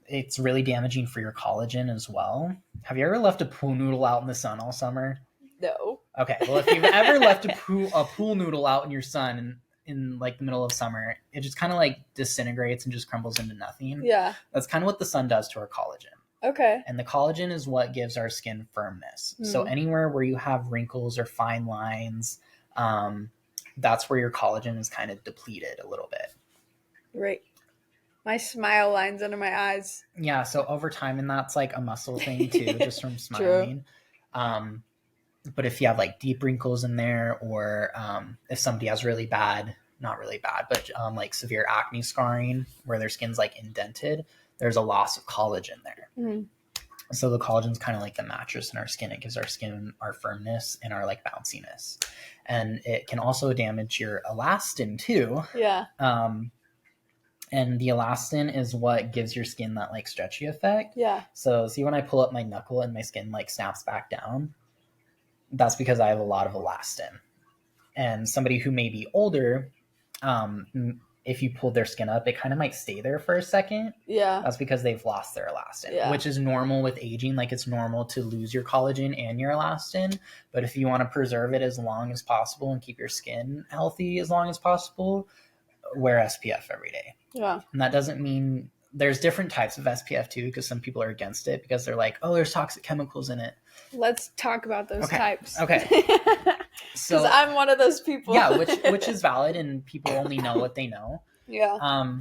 it's really damaging for your collagen as well. Have you ever left a pool noodle out in the sun all summer? No. Okay. Well, if you've ever left a pool noodle out in your sun in like the middle of summer, it just kind of like disintegrates and just crumbles into nothing. Yeah. That's kind of what the sun does to our collagen. Okay. And the collagen is what gives our skin firmness. So anywhere where you have wrinkles or fine lines, that's where your collagen is kind of depleted a little bit. Right. My smile lines under my eyes. Yeah, so over time, and that's like a muscle thing too, just from smiling. But if you have like deep wrinkles in there, or if somebody has really bad, not really bad, but like severe acne scarring where their skin's like indented, there's a loss of collagen there. So the collagen's kind of like the mattress in our skin. It gives our skin our firmness and our like bounciness. And it can also damage your elastin too. Yeah. And the elastin is what gives your skin that like stretchy effect. Yeah. So see when I pull up my knuckle and my skin like snaps back down, that's because I have a lot of elastin. And somebody who may be older, if you pull their skin up, it kind of might stay there for a second. Yeah. That's because they've lost their elastin, which is normal with aging. Like it's normal to lose your collagen and your elastin. But if you want to preserve it as long as possible and keep your skin healthy as long as possible, wear SPF every day. Yeah. And that doesn't mean there's different types of SPF too, because some people are against it because they're like, oh, there's toxic chemicals in it. Let's talk about those types. Okay. Because I'm one of those people. Yeah, which is valid, and people only know what they know. Yeah.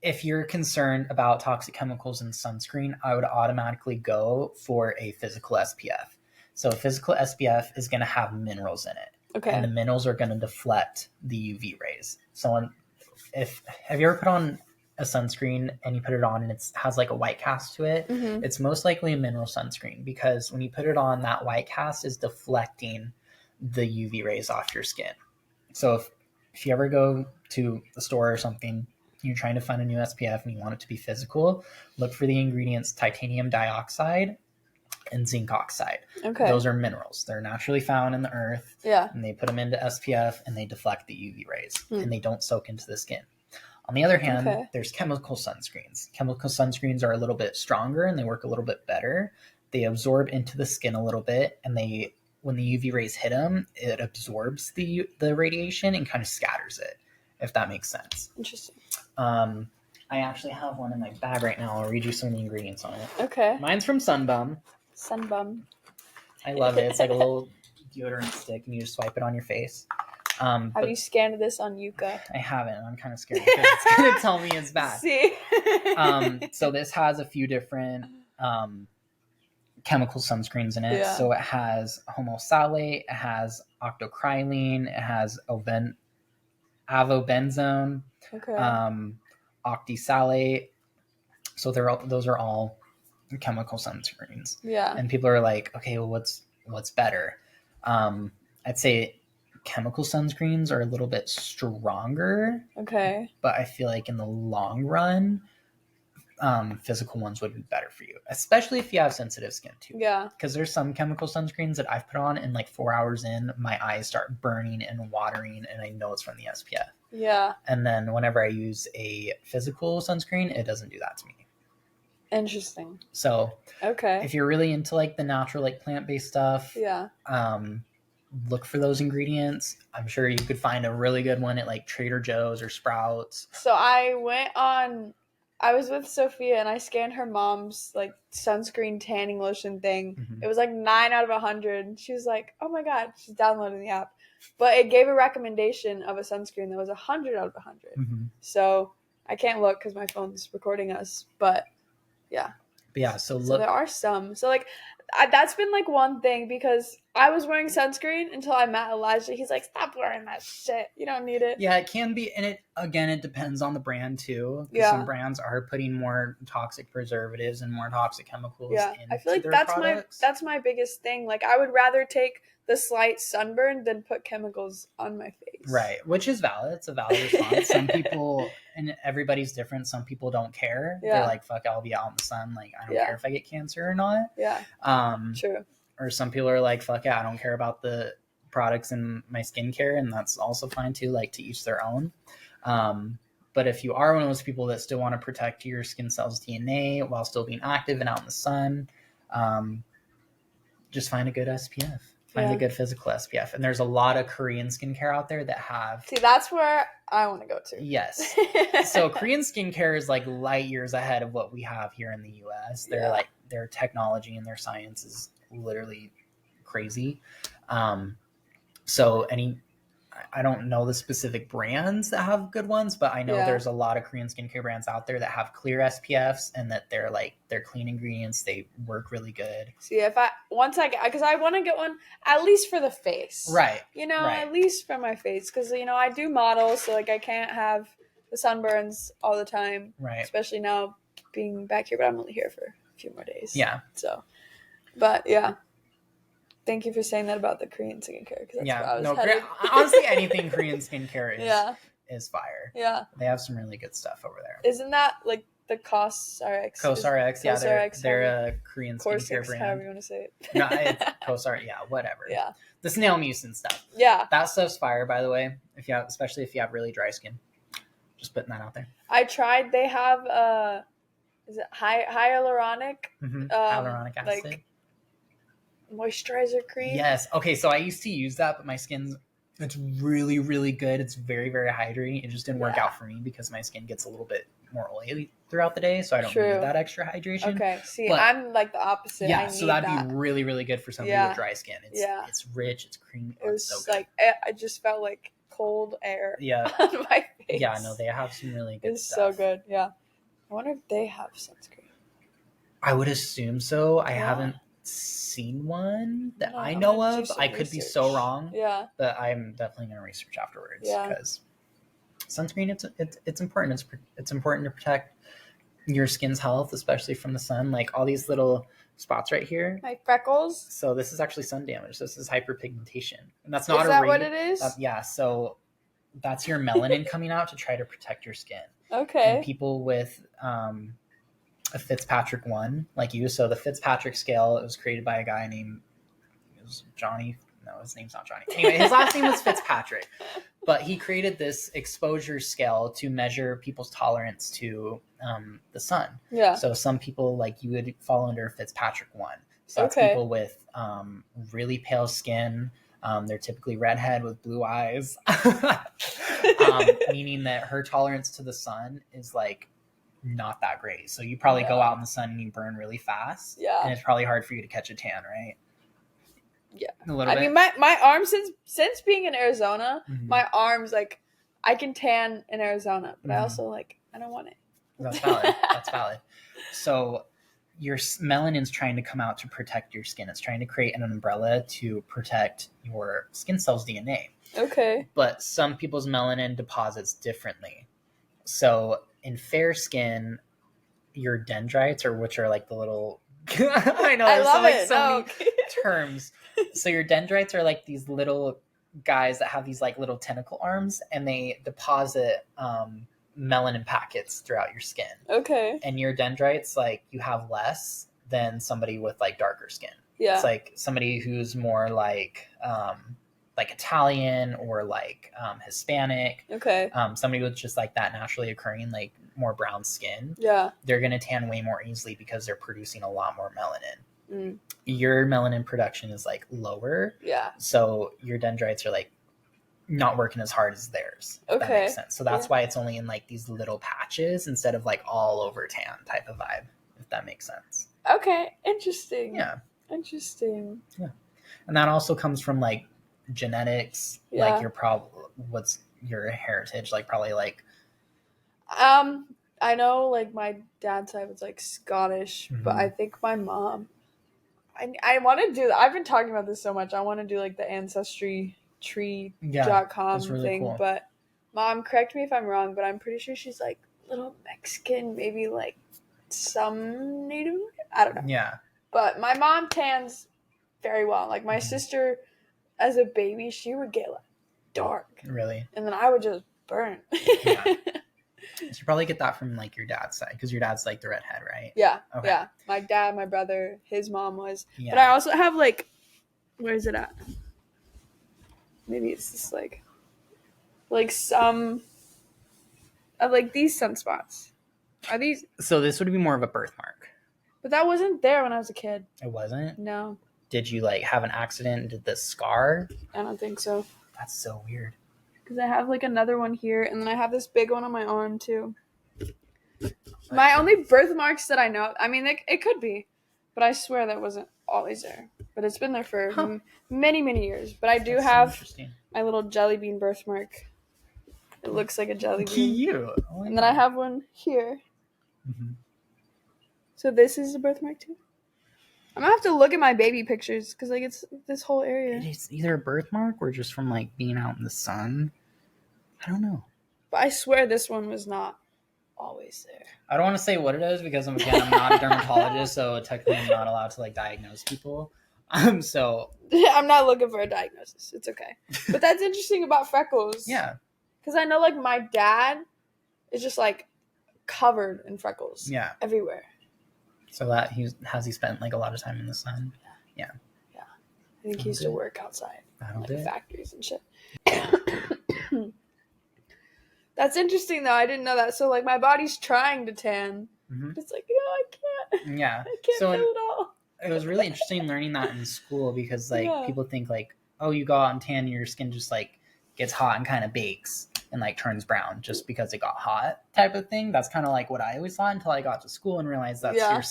If you're concerned about toxic chemicals in sunscreen, I would automatically go for a physical SPF. So a physical SPF is going to have minerals in it. Okay. And the minerals are going to deflect the UV rays. So have you ever put on a sunscreen and you put it on and it has like a white cast to it? Mm-hmm. It's most likely a mineral sunscreen, because when you put it on, that white cast is deflecting the UV rays off your skin. So if you ever go to the store or something, you're trying to find a new SPF and you want it to be physical, look for the ingredients titanium dioxide and zinc oxide. Okay. Those are minerals. They're naturally found in the earth. Yeah. And they put them into SPF and they deflect the UV rays and they don't soak into the skin. On the other hand, there's chemical sunscreens. Chemical sunscreens are a little bit stronger and they work a little bit better. They absorb into the skin a little bit, and when the UV rays hit them, it absorbs the radiation and kind of scatters it, if that makes sense. Interesting. I actually have one in my bag right now. I'll read you some of the ingredients on it. Okay. Mine's from Sunbum. Sunbum. I love it. It's like a little deodorant stick, and you just swipe it on your face. Have you scanned this on Yuka? I haven't. I'm kind of scared because it's going to tell me it's bad. See? So this has a few different chemical sunscreens in it. Yeah. So it has homosalate, it has octocrylene, it has avobenzone, octisalate. So those are all chemical sunscreens. Yeah. And people are like, okay, well, what's better? I'd say chemical sunscreens are a little bit stronger. Okay. But I feel like in the long run, physical ones would be better for you, especially if you have sensitive skin too. Yeah. Because there's some chemical sunscreens that I've put on, and like 4 hours in, my eyes start burning and watering, and I know it's from the SPF. Yeah. And then whenever I use a physical sunscreen, it doesn't do that to me. Interesting. So okay, if you're really into like the natural, like plant-based stuff, yeah, look for those ingredients. I'm sure you could find a really good one at like Trader Joe's or Sprouts. So I was with Sophia and I scanned her mom's like sunscreen tanning lotion thing. Mm-hmm. It was like 9 out of 100. She was like, oh my God, she's downloading the app. But it gave a recommendation of a sunscreen that was 100 out of 100. Mm-hmm. So I can't look because my phone's recording us, but yeah. But yeah, so there are some. So like that's been like one thing, because I was wearing sunscreen until I met Elijah. He's like, stop wearing that shit. You don't need it. Yeah, it can be. And it depends on the brand too. Yeah. Some brands are putting more toxic preservatives and more toxic chemicals. Yeah. Into I feel like their that's my biggest thing. Like I would rather take the slight sunburn than put chemicals on my face. Right. Which is valid. It's a valid response. Some people, and everybody's different. Some people don't care. Yeah. They're like, fuck, I'll be out in the sun. Like, I don't care if I get cancer or not. Yeah. True. Or some people are like, fuck yeah, I don't care about the products in my skincare. And that's also fine too, like to each their own. But if you are one of those people that still want to protect your skin cells DNA while still being active and out in the sun, just find a good SPF. Find a good physical SPF. And there's a lot of Korean skincare out there that have... See, that's where I want to go to. Yes. So Korean skincare is like light years ahead of what we have here in the US. They're like, their technology and their science is literally crazy. So I don't know the specific brands that have good ones, but I know there's a lot of Korean skincare brands out there that have clear SPFs and that they're clean ingredients. They work really good. See, because I want to get one at least for the face, right? At least for my face, because I do model, so like I can't have the sunburns all the time, right? Especially now being back here, but I'm only here for a few more days. Yeah. So, but yeah. Thank you for saying that about the Korean skincare. Honestly, anything Korean skincare is fire. Yeah. They have some really good stuff over there. Isn't that like the COSRX? COSRX, yeah. They're a Korean skincare brand. However you want to say it. No, it's COSRX, yeah, whatever. Yeah. The snail mucin stuff. Yeah. That stuff's fire, by the way, especially if you have really dry skin. Just putting that out there. I tried. They have, is it hyaluronic? Mm-hmm. Hyaluronic acid. Like, moisturizer cream. Yes. Okay, so I used to use that, but it's really, really good. It's very, very hydrating. It just didn't work out for me because my skin gets a little bit more throughout the day, so I don't need that extra hydration. Okay, see, but I'm like the opposite. Yeah, so that'd be really, really good for somebody with dry skin. It's rich, it's creamy. It was so like I just felt like cold air on my face. Yeah, no, they have some really good stuff. It's so good. Yeah, I wonder if they have sunscreen. I would assume so. I haven't seen one that I know of. I could be so wrong. Yeah, but I'm definitely going to research afterwards because sunscreen, it's important. It's important to protect your skin's health, especially from the sun. Like all these little spots right here, like freckles. So this is actually sun damage. This is hyperpigmentation, and that's not. Is that what it is? Yeah. So that's your melanin coming out to try to protect your skin. Okay. And people with a Fitzpatrick 1, like you. So the Fitzpatrick scale, it was created by a guy named Johnny. No, his name's not Johnny. Anyway, his last name was Fitzpatrick. But he created this exposure scale to measure people's tolerance to the sun. Yeah. So some people, like you, would fall under Fitzpatrick 1. So that's people with really pale skin. They're typically redhead with blue eyes. Meaning that her tolerance to the sun is like not that great. So you probably go out in the sun and you burn really fast. Yeah. And it's probably hard for you to catch a tan, right? Yeah. A little bit. I mean, my arms, since being in Arizona, my arms, like, I can tan in Arizona, but I also, like, I don't want it. That's valid. That's valid. So your melanin's trying to come out to protect your skin. It's trying to create an umbrella to protect your skin cells' DNA. Okay. But some people's melanin deposits differently. So in fair skin, your dendrites, or which are like the little I know I love it. So many terms. So your dendrites are like these little guys that have these like little tentacle arms, and they deposit melanin packets throughout your skin. Okay. And your dendrites, like, you have less than somebody with like darker skin. Yeah. It's like somebody who's more like Italian or like Hispanic. Okay. Somebody with just like that naturally occurring like more brown skin. Yeah. They're gonna tan way more easily because they're producing a lot more melanin. Mm. Your melanin production is like lower. Yeah. So your dendrites are like not working as hard as theirs. Okay. That makes sense. So that's why it's only in like these little patches instead of like all over tan type of vibe, if that makes sense. Okay. Interesting. Yeah. Interesting. Yeah. And that also comes from like genetics. Yeah. Like what's your heritage? Like probably like I know like my dad's side was like Scottish, but I think my mom, I want to do, I've been talking about this so much. I want to do like the ancestrytree.com thing, cool. But mom, correct me if I'm wrong, but I'm pretty sure she's like little Mexican, maybe like some Native, I don't know. Yeah. But my mom tans very well. Like my sister, as a baby, she would get like dark. Really? And then I would just burn. Yeah. So you probably get that from like your dad's side, because your dad's like the redhead, right? Yeah. Okay. Yeah. My dad, my brother, his mom was. Yeah. But I also have like, where is it at? Maybe it's just like some of like these sunspots. Are these? So this would be more of a birthmark. But that wasn't there when I was a kid. It wasn't? No. Did you like have an accident and did this scar? I don't think so. That's so weird. Because I have like another one here, and then I have this big one on my arm too. My only birthmarks that I know, I mean, it could be, but I swear that wasn't always there. But it's been there for many, many years. But I do have my little jelly bean birthmark. It looks like a jelly bean. Cute. And then I have one here. Mm-hmm. So this is a birthmark too? I'm gonna have to look at my baby pictures, because like it's this whole area. It's either a birthmark or just from like being out in the sun. I don't know. But I swear this one was not always there. I don't want to say what it is because I'm not a dermatologist, so technically I'm not allowed to like diagnose people. So I'm not looking for a diagnosis. It's okay. But that's interesting about freckles. Yeah. Because I know like my dad is just like covered in freckles. Yeah. Everywhere. So that he spent like a lot of time in the sun. Yeah. Yeah. I think he used to work outside. Like factories and shit. That's interesting though. I didn't know that. So like my body's trying to tan. Mm-hmm. But it's like, I can't. Yeah. I can't feel it all. It was really interesting learning that in school, because like people think like, oh, you go out and tan, your skin just like gets hot and kind of bakes. and like turns brown just because it got hot type of thing. That's kind of like what I always thought until I got to school and realized that's your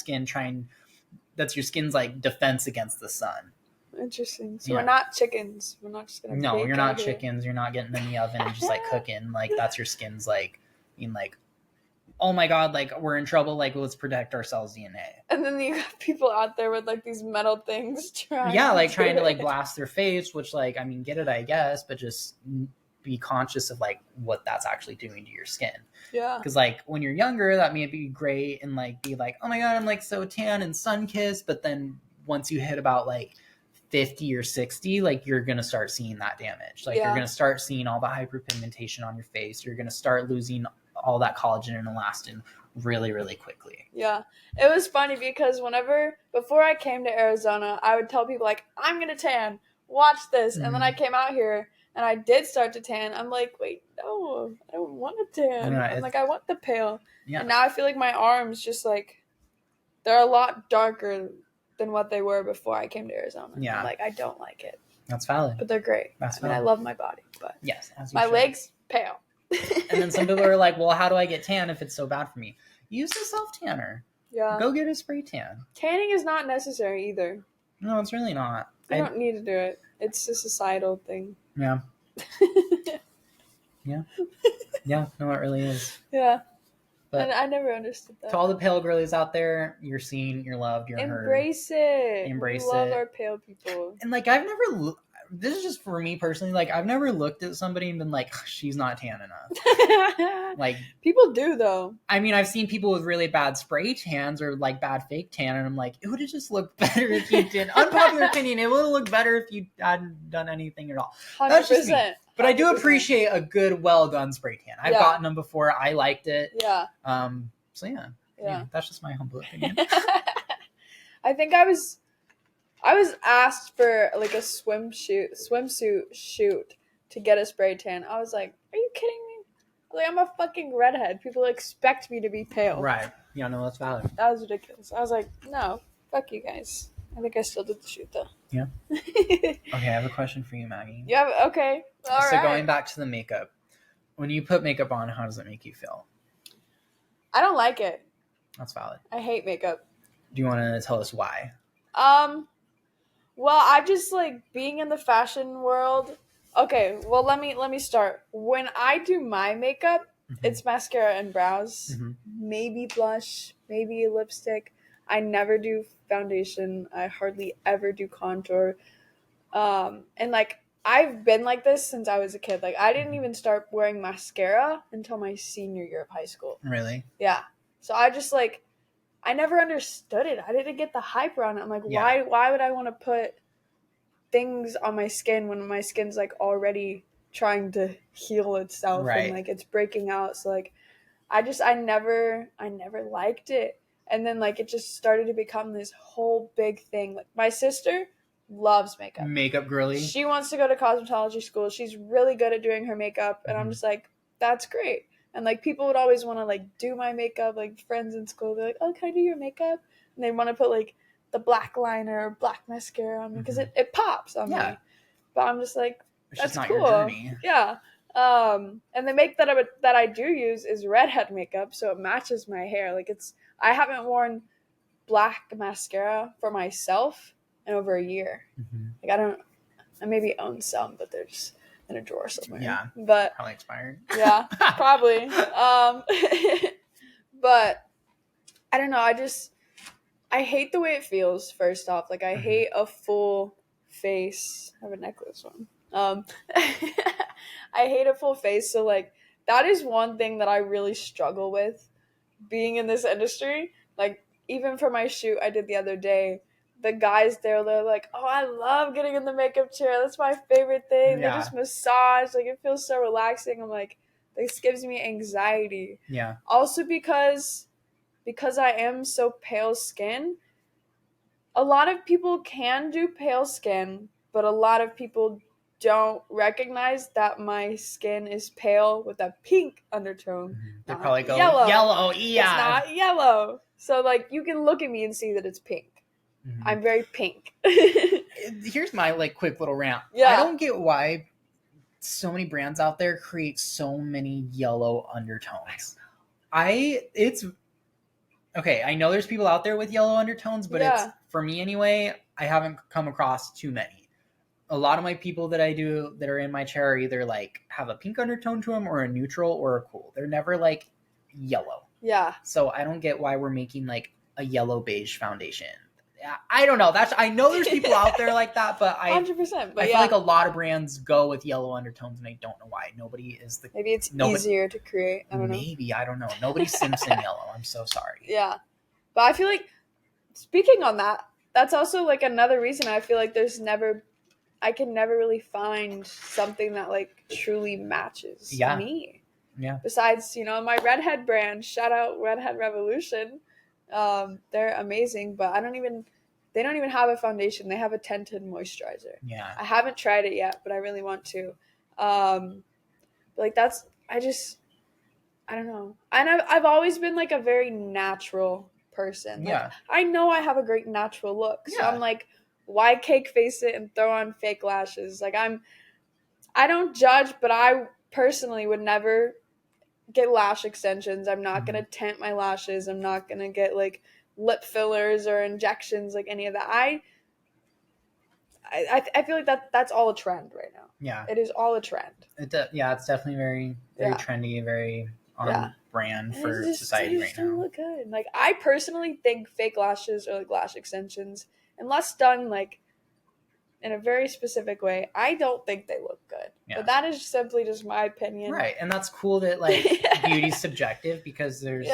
skin's like defense against the sun. Interesting. So we're not chickens. We're not just gonna. No, you're not chickens. You're not getting in the oven and just like cooking. Like that's your skin's like being like, oh my god, like we're in trouble. Like let's protect ourselves DNA. And then you got people out there with like these metal things trying to like blast their face, which like I mean, get it, I guess, but just be conscious of like what that's actually doing to your skin. Yeah. Because like when you're younger, that may be great and like be like, oh my god, I'm like so tan and sun-kissed. But then once you hit about like 50 or 60, like you're gonna start seeing that damage. Like you're gonna start seeing all the hyperpigmentation on your face. You're gonna start losing all that collagen and elastin really, really quickly. Yeah. It was funny because before I came to Arizona, I would tell people like, I'm gonna tan, watch this. And then I came out here and I did start to tan. I'm like, wait, no, I don't want to tan. I'm like, I want the pale. Yeah. And now I feel like my arms just like, they're a lot darker than what they were before I came to Arizona. Yeah. I'm like, I don't like it. That's valid. But they're great. That's valid. I love my body. But yes, my legs, pale. And then some people are like, well, how do I get tan if it's so bad for me? Use a self-tanner. Yeah. Go get a spray tan. Tanning is not necessary either. No, it's really not. I don't need to do it. It's a societal thing. Yeah. Yeah. Yeah, no, it really is. Yeah. But I never understood that. To all the pale girlies out there, you're seen, you're loved, you're heard. Embrace it. Embrace it. We love our pale people. And like, this is just for me personally, like I've never looked at somebody and been like, she's not tan enough. Like people do though. I mean, I've seen people with really bad spray tans or like bad fake tan, and I'm like, it would have just looked better if you did. Unpopular opinion, it would have looked better if you hadn't done anything at all. 100%. That's just me. But I do appreciate a good, well done spray tan. I've gotten them before. I liked it. Yeah. So yeah, that's just my humble opinion. I think I was asked for like a swimsuit shoot to get a spray tan. I was like, are you kidding me? Like, I'm a fucking redhead. People expect me to be pale. Right. Yeah, no, that's valid. That was ridiculous. I was like, no, fuck you guys. I think I still did the shoot though. Yeah. Okay, I have a question for you, Maggie. Yeah, okay. All right. So going back to the makeup. When you put makeup on, how does it make you feel? I don't like it. That's valid. I hate makeup. Do you want to tell us why? Well, I just like being in the fashion world. Okay, well let me start. When I do my makeup, it's mascara and brows, maybe blush, maybe lipstick. I never do foundation. I hardly ever do contour. And like I've been like this since I was a kid. Like I didn't even start wearing mascara until my senior year of high school. Really? Yeah. So I just like I never understood it. I didn't get the hype around it. I'm like, why would I want to put things on my skin when my skin's like already trying to heal itself and like it's breaking out? So like I never liked it. And then like it just started to become this whole big thing. Like my sister loves makeup. Makeup girly. She wants to go to cosmetology school. She's really good at doing her makeup. And I'm just like, that's great. And like people would always want to like do my makeup, like friends in school. They're like, oh, can I do your makeup? And they want to put like the black liner or black mascara on me because it pops on me. But I'm just like, that's just not cool. Your journey. Yeah. And the makeup that I do use is redhead makeup, so it matches my hair. Like I haven't worn black mascara for myself in over a year. Like I maybe own some, but they're just in a drawer somewhere. Yeah. But probably expired. Yeah, probably. But I don't know, I hate the way it feels, first off. Like I hate a full face. I have a necklace on. I hate a full face, so like that is one thing that I really struggle with being in this industry. Like even for my shoot I did the other day, the guys there, they're like, oh, I love getting in the makeup chair. That's my favorite thing. Yeah. They just massage. Like it feels so relaxing. I'm like, this gives me anxiety. Yeah. Also because I am so pale skin, a lot of people can do pale skin, but a lot of people don't recognize that my skin is pale with a pink undertone. They probably go yellow. Yeah. It's not yellow. So like you can look at me and see that it's pink. I'm very pink. Here's my like quick little rant. Yeah. I don't get why so many brands out there create so many yellow undertones. Okay, I know there's people out there with yellow undertones, but it's, for me anyway, I haven't come across too many. A lot of my people that I do that are in my chair are either like have a pink undertone to them or a neutral or a cool. They're never like yellow. Yeah. So I don't get why we're making like a yellow beige foundation. I don't know. I know there's people out there like that, but 100%. But I feel like a lot of brands go with yellow undertones, and I don't know why. Maybe it's easier to create. I don't know. Maybe, I don't know. Nobody's Simpson yellow. I'm so sorry. Yeah, but I feel like, speaking on that, that's also like another reason I feel like I can never really find something that like truly matches me. Yeah. Besides, my Redhead brand, shout out Redhead Revolution. They're amazing, but they don't even have a foundation. They have a tinted moisturizer. Yeah. I haven't tried it yet, but I really want to. Like I don't know. And I've always been like a very natural person. Like, I know I have a great natural look. So I'm like, why cake face it and throw on fake lashes? Like I don't judge, but I personally would never get lash extensions. I'm not going to tint my lashes. I'm not going to get like lip fillers or injections, like any of that. I feel like that's all a trend right now. Yeah. It is all a trend. It's definitely very, very trendy, very on brand for society right now. Don't look good. Like, I personally think fake lashes or like lash extensions, unless done like in a very specific way, I don't think they look good. Yeah. But that is simply just my opinion. Right. And that's cool that like beauty's subjective, because there's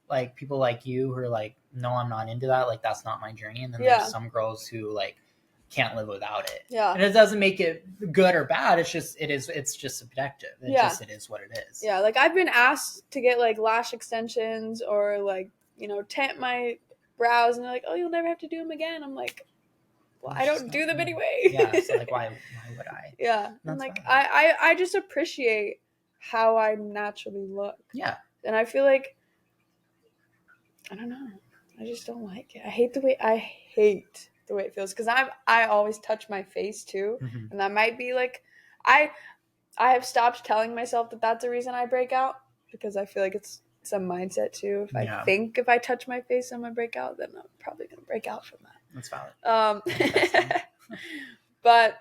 like people like you who are like, no, I'm not into that. Like, that's not my journey. And then there's some girls who like can't live without it. Yeah. And it doesn't make it good or bad. It's just subjective. It is what it is. Yeah. Like, I've been asked to get like lash extensions or like, tint my brows, and they're like, oh, you'll never have to do them again. I'm like, well, I don't do them anyway. Yeah, so like why would I? Yeah. And like I just appreciate how I naturally look. Yeah. And I feel like, I don't know, I just don't like it. I hate the way it feels, because I always touch my face too. Mm-hmm. And that might be like, I have stopped telling myself that that's the reason I break out, because I feel like it's some mindset too. If I think if I touch my face I'm gonna break out, then I'm probably gonna break out from that. That's valid. But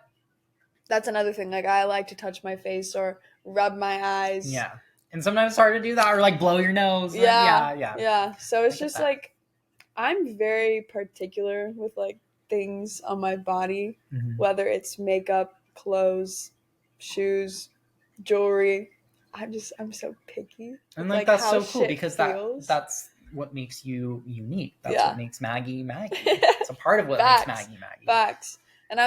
that's another thing. Like, I like to touch my face or rub my eyes. Yeah. And sometimes it's hard to do that, or like blow your nose. Yeah. So it's just like, I'm very particular with like things on my body, whether it's makeup, clothes, shoes, jewelry. I'm so picky. And like that's so cool, because that's what makes you unique. That's what makes Maggie. It's a part of what makes Maggie. Facts. And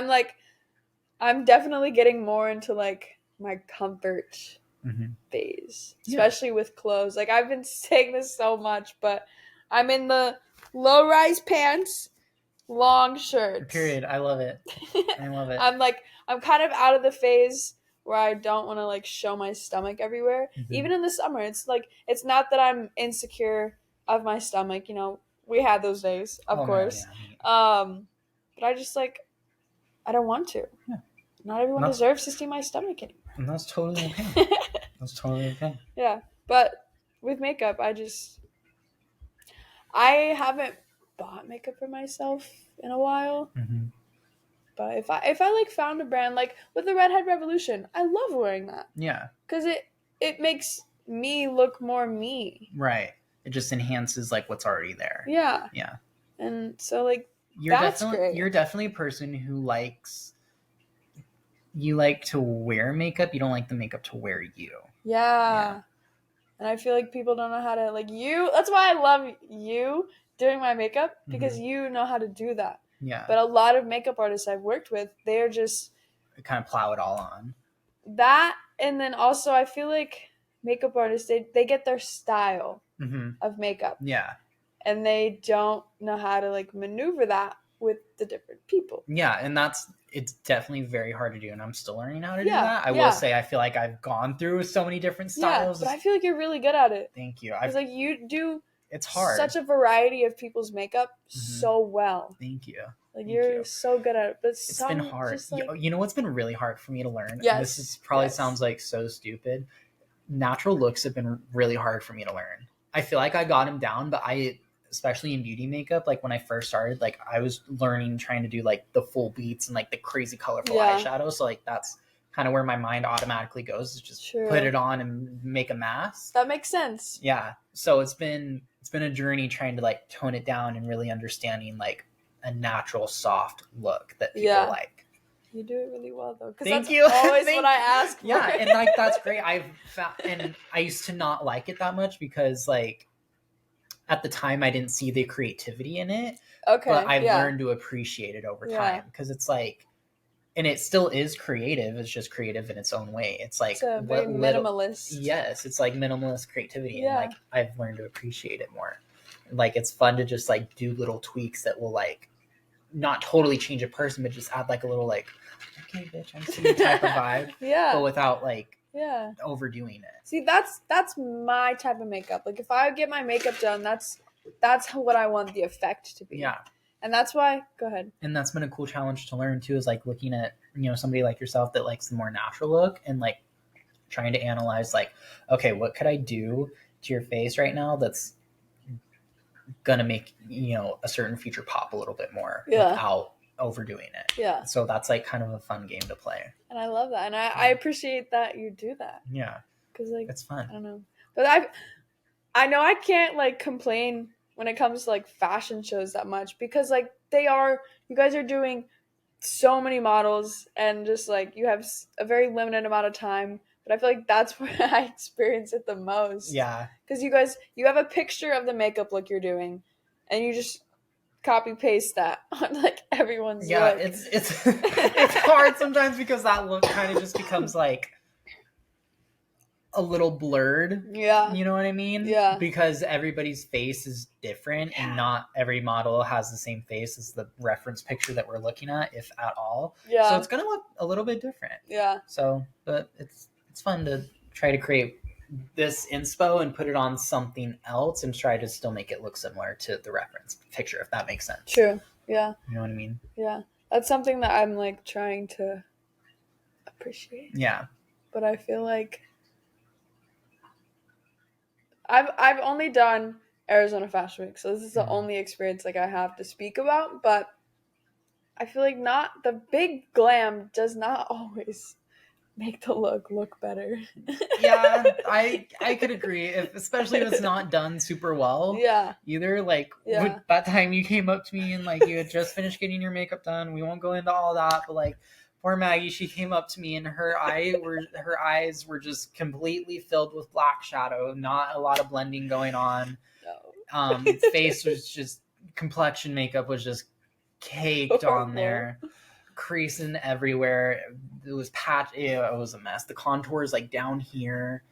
I'm definitely getting more into like my comfort phase, especially with clothes. Like, I've been saying this so much, but I'm in the low-rise pants, long shirts. Period. I love it. I'm kind of out of the phase where I don't want to like show my stomach everywhere. Even in the summer, it's like, it's not that I'm insecure of my stomach, we had those days, of course. But I just like, I don't want to. Yeah. Not everyone deserves to see my stomach anymore. And that's totally okay. That's totally okay. Yeah. But with makeup, I haven't bought makeup for myself in a while. But if I like found a brand, like with the Redhead Revolution, I love wearing that. Yeah. Because it makes me look more me. Right. It just enhances like what's already there. Yeah. Yeah. And so like, you're definitely a person who you like to wear makeup. You don't like the makeup to wear you. Yeah. And I feel like people don't know how to, like, that's why I love you doing my makeup, because you know how to do that. Yeah. But a lot of makeup artists I've worked with, they're just kind of plow it all on. That, and then also I feel like makeup artists, they get their style of makeup. Yeah. And they don't know how to like maneuver that with the different people. Yeah, and it's definitely very hard to do, and I'm still learning how to do that. I will say I feel like I've gone through so many different styles. Yeah, but I feel like you're really good at it. Thank you. It's like you do It's hard. such a variety of people's makeup so well. Thank you. Like, you're so good at it. But it's been hard. Just, like... You know what's been really hard for me to learn? Yes. This is probably sounds like so stupid. Natural looks have been really hard for me to learn. I feel like I got them down, but especially in beauty makeup, like when I first started, like I was learning, trying to do like the full beats and like the crazy colorful eyeshadow. So like that's kind of where my mind automatically goes, is just put it on and make a mask. That makes sense. Yeah. So it's been a journey trying to like tone it down and really understanding like a natural soft look that people like. You do it really well though. Thank you. Always what I ask for. Yeah, and like that's great. I've found, and I used to not like it that much because like at the time I didn't see the creativity in it. Okay. But I've learned to appreciate it over time, because it's like, and it still is creative. It's just creative in its own way. It's like very minimalist. Yes, it's like minimalist creativity, and like I've learned to appreciate it more. Like it's fun to just like do little tweaks that will like not totally change a person, but just add like a little like, okay, bitch, I'm seeing type of vibe. But without like overdoing it. See, that's my type of makeup. Like if I get my makeup done, that's what I want the effect to be. Yeah. And that's why, go ahead. And that's been a cool challenge to learn too, is like looking at, you know, somebody like yourself that likes the more natural look and like trying to analyze like, okay, what could I do to your face right now that's gonna make, you know, a certain feature pop a little bit more without overdoing it. Yeah. So that's like kind of a fun game to play. And I love that. And I appreciate that you do that. Yeah. Because like it's fun. I don't know. But I know I can't like complain when it comes to like fashion shows that much, because like you guys are doing so many models and just like you have a very limited amount of time. But I feel like that's where I experience it the most. Yeah. Because you have a picture of the makeup look you're doing, and you just copy paste that on like everyone's look. It's it's hard sometimes because that look kind of just becomes like a little blurred. Yeah. You know what I mean? Yeah. Because everybody's face is different and not every model has the same face as the reference picture that we're looking at, if at all. Yeah. So it's going to look a little bit different. Yeah. So, but it's fun to try to create this inspo and put it on something else and try to still make it look similar to the reference picture, if that makes sense. True. Yeah. You know what I mean? Yeah. That's something that I'm like trying to appreciate. Yeah. But I feel like I've only done Arizona Fashion Week, so this is the only experience like I have to speak about, but I feel like not the big glam does not always make the look better. Yeah, I could agree, especially if it's not done super well. Yeah. Either like that time you came up to me and like you had just finished getting your makeup done. We won't go into all that, but like poor Maggie, she came up to me and her eyes were just completely filled with black shadow, not a lot of blending going on. No. Face was just, complexion makeup was just caked on there. Creasing everywhere. It was it was a mess. The contours like down here.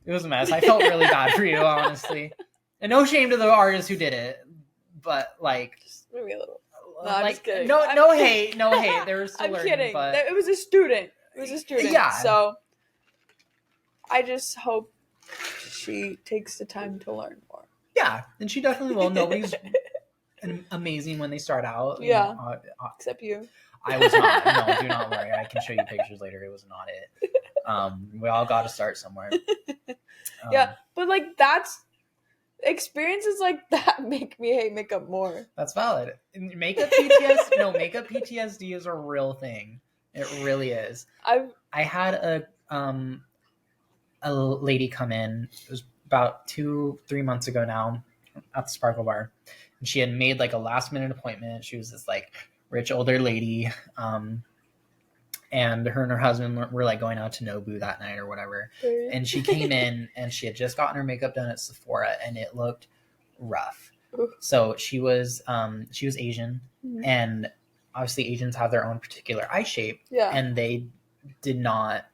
It was a mess. I felt really bad for you, honestly. And no shame to the artist who did it, but like just maybe a little. No, I'm just kidding. No hate. They were still learning. I'm kidding. But it was a student. Yeah. So I just hope she takes the time to learn more. Yeah, and she definitely will. Nobody's amazing when they start out. Yeah. Except you. I was not. No, do not worry. I can show you pictures later. It was not it. We all got to start somewhere. Yeah, but like that's experiences like that make me hate makeup more. That's valid. Makeup PTSD is a real thing. It really is. I had a lady come in. It was about 2-3 months ago now at the Sparkle Bar. And she had made like a last minute appointment. She was this like rich older lady. And her husband were like going out to Nobu that night or whatever. And she came in and she had just gotten her makeup done at Sephora and it looked rough. So she was Asian, and obviously Asians have their own particular eye shape. Yeah. And they did not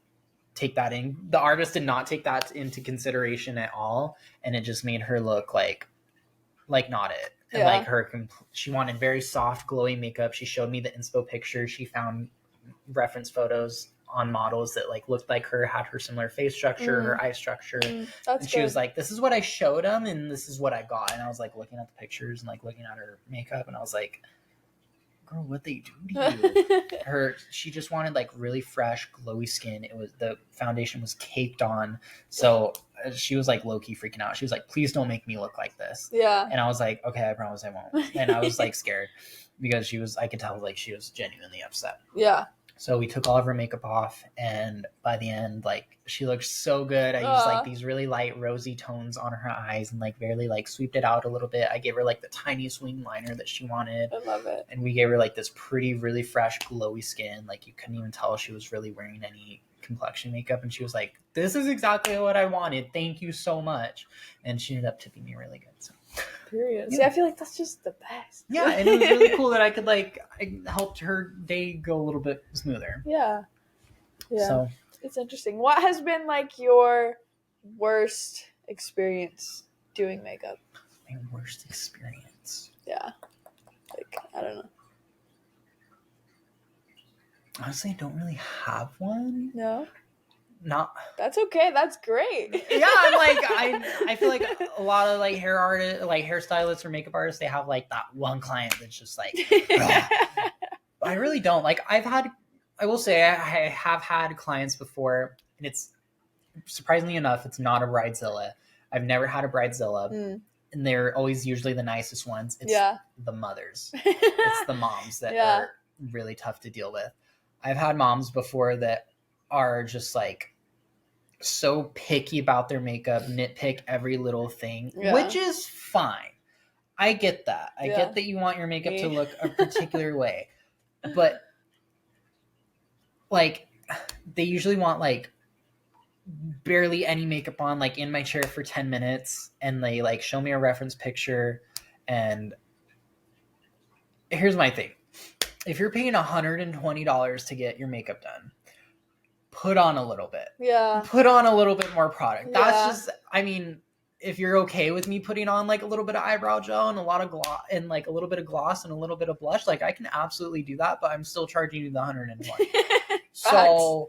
take that in. The artist did not take that into consideration at all. And it just made her look like not it. And like she wanted very soft, glowy makeup. She showed me the inspo picture. She found reference photos on models that like looked like her, had her similar face structure, her eye structure. That's she was like, this is what I showed them and this is what I got. And I was like looking at the pictures and like looking at her makeup and I was like, girl, what they do to you? She just wanted like really fresh, glowy skin. It was, the foundation was caked on. So she was like low-key freaking out. She was like, please don't make me look like this. Yeah. And I was like, okay, I promise I won't. And I was like scared because I could tell like she was genuinely upset. Yeah. So we took all of her makeup off, and by the end, like, she looked so good. I used like these really light rosy tones on her eyes and like barely like sweeped it out a little bit. I gave her like the tiniest wing liner that she wanted. I love it. And we gave her like this pretty, really fresh, glowy skin. Like, you couldn't even tell she was really wearing any complexion makeup. And she was like, this is exactly what I wanted. Thank you so much. And she ended up tipping me really good. So. Period. Yeah. See, I feel like that's just the best. Yeah, and it was really cool that I could I helped her day go a little bit smoother. Yeah. Yeah. So it's interesting. What has been like your worst experience doing makeup? My worst experience. Yeah. Like, I don't know. Honestly, I don't really have one. No. Not. That's okay. That's great. Yeah, I'm like I feel like a lot of like hair artists, like hairstylists or makeup artists, they have like that one client that's just like. I really don't. Like, I will say I have had clients before, and it's surprisingly enough, it's not a bridezilla. I've never had a bridezilla, and they're always usually the nicest ones. It's the mothers. It's the moms that are really tough to deal with. I've had moms before that are just like so picky about their makeup, nitpick every little thing, which is fine. I get that. I get that you want your makeup to look a particular way, but like, they usually want like barely any makeup on, like in my chair for 10 minutes, and they like show me a reference picture. And here's my thing. If you're paying $120 to get your makeup done, put on a little bit. Yeah. Put on a little bit more product. That's just, I mean, if you're okay with me putting on like a little bit of eyebrow gel and a lot of gloss and like a little bit of gloss and a little bit of blush, like I can absolutely do that, but I'm still charging you the $120. So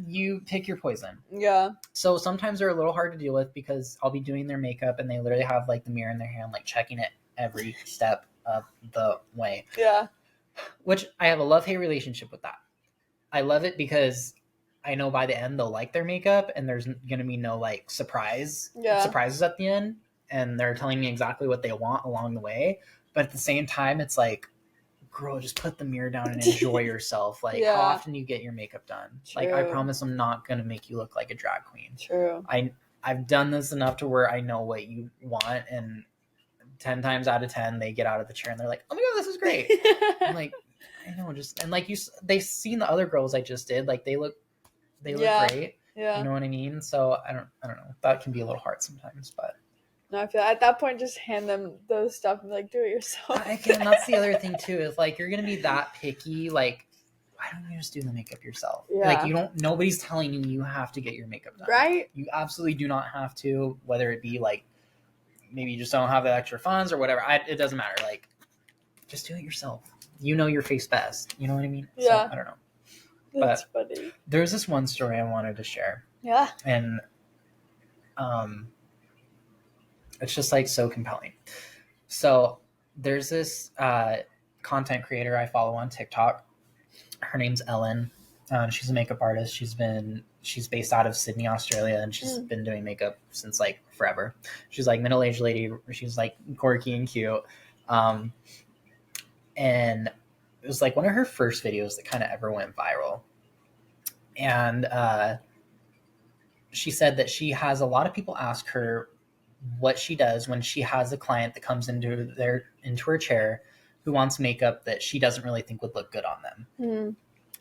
you pick your poison. Yeah. So sometimes they're a little hard to deal with because I'll be doing their makeup and they literally have like the mirror in their hand, like checking it every step of the way. Yeah. Which I have a love-hate relationship with that. I love it because I know by the end they'll like their makeup and there's going to be no like surprises at the end, and they're telling me exactly what they want along the way. But at the same time, it's like, girl, just put the mirror down and enjoy yourself. Like, how often you get your makeup done? True. Like, I promise I'm not going to make you look like a drag queen. True. I've done this enough to where I know what you want, and 10 times out of 10, they get out of the chair and they're like, oh my God, this is great. I'm like, I know, just, and like they've seen the other girls I just did, like they look great. Yeah. You know what I mean? So I don't know. That can be a little hard sometimes, but. No, I feel at that point, just hand them those stuff and like, do it yourself. That's the other thing too, is like, you're going to be that picky. Like, why don't you just do the makeup yourself? Yeah. Like, nobody's telling you have to get your makeup done. Right. You absolutely do not have to, whether it be like, maybe you just don't have the extra funds or whatever. It doesn't matter. Like, just do it yourself. You know your face best. You know what I mean? Yeah. So, I don't know. That's funny. There's this one story I wanted to share. Yeah. And it's just like so compelling. So there's this content creator I follow on TikTok. Her name's Ellen. She's a makeup artist. She's based out of Sydney, Australia, and she's been doing makeup since like forever. She's like middle-aged lady. She's like quirky and cute. And it was like one of her first videos that kind of ever went viral. And she said that she has a lot of people ask her what she does when she has a client that comes into her chair who wants makeup that she doesn't really think would look good on them. Mm.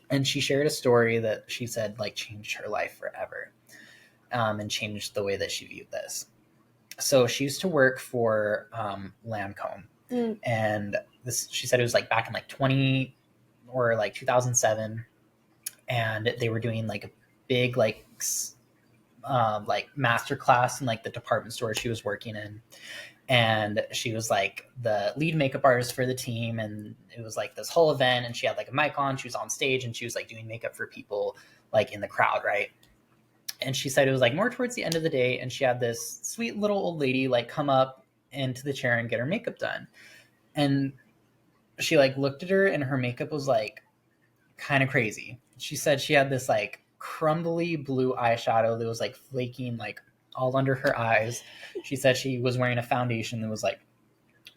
And she shared a story that she said like changed her life forever, and changed the way that she viewed this. So she used to work for Lancome. Mm. And she said it was like back in like 2007, and they were doing like a big like master class in like the department store she was working in. And she was like the lead makeup artist for the team, and it was like this whole event, and she had like a mic on, she was on stage, and she was like doing makeup for people like in the crowd, right? And she said it was like more towards the end of the day, and she had this sweet little old lady like come up into the chair and get her makeup done. And she like looked at her, and her makeup was like kind of crazy. She said she had this like crumbly blue eyeshadow that was like flaking like all under her eyes. She said she was wearing a foundation that was like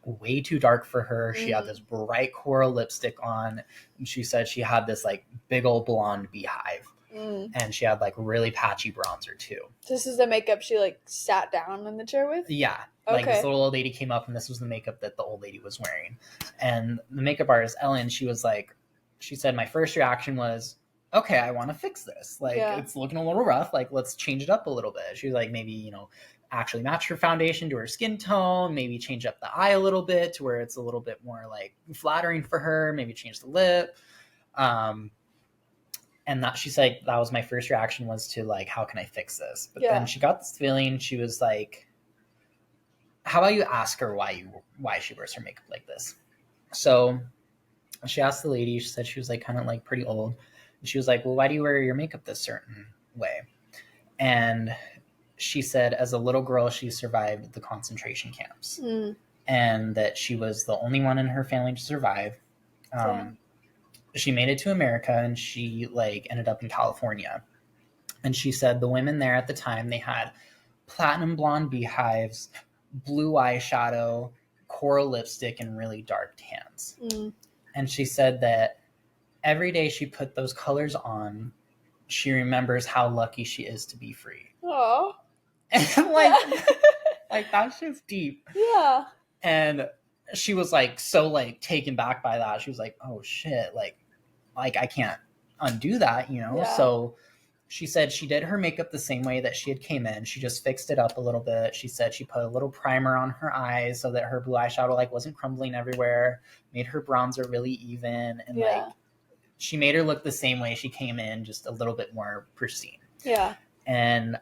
way too dark for her. She had this bright coral lipstick on, and she said she had this like big old blonde beehive. And she had like really patchy bronzer too. This is the makeup she like sat down in the chair with? Yeah. Like this little old lady came up, and this was the makeup that the old lady was wearing. And the makeup artist, Ellen, she said, my first reaction was, okay, I want to fix this. Like, it's looking a little rough. Like, let's change it up a little bit. She was like, maybe, actually match her foundation to her skin tone, maybe change up the eye a little bit to where it's a little bit more like flattering for her, maybe change the lip. And that she said that was my first reaction, was to like, how can I fix this? But then she got this feeling. She was like, how about you ask her why she wears her makeup like this? So she asked the lady. She said she was like kind of like pretty old. And she was like, well, why do you wear your makeup this certain way? And she said as a little girl, she survived the concentration camps. And that she was the only one in her family to survive. She made it to America, and she like ended up in California. And she said the women there at the time, they had platinum blonde beehives, blue eyeshadow, coral lipstick, and really dark tans. And she said that every day she put those colors on, she remembers how lucky she is to be free. Aww. And like that's just deep. Yeah. And she was like so like taken back by that. She was like, oh shit, like I can't undo that, So she said she did her makeup the same way that she had came in. She just fixed it up a little bit. She said she put a little primer on her eyes so that her blue eyeshadow like wasn't crumbling everywhere, made her bronzer really even, and like she made her look the same way she came in, just a little bit more pristine. Yeah. And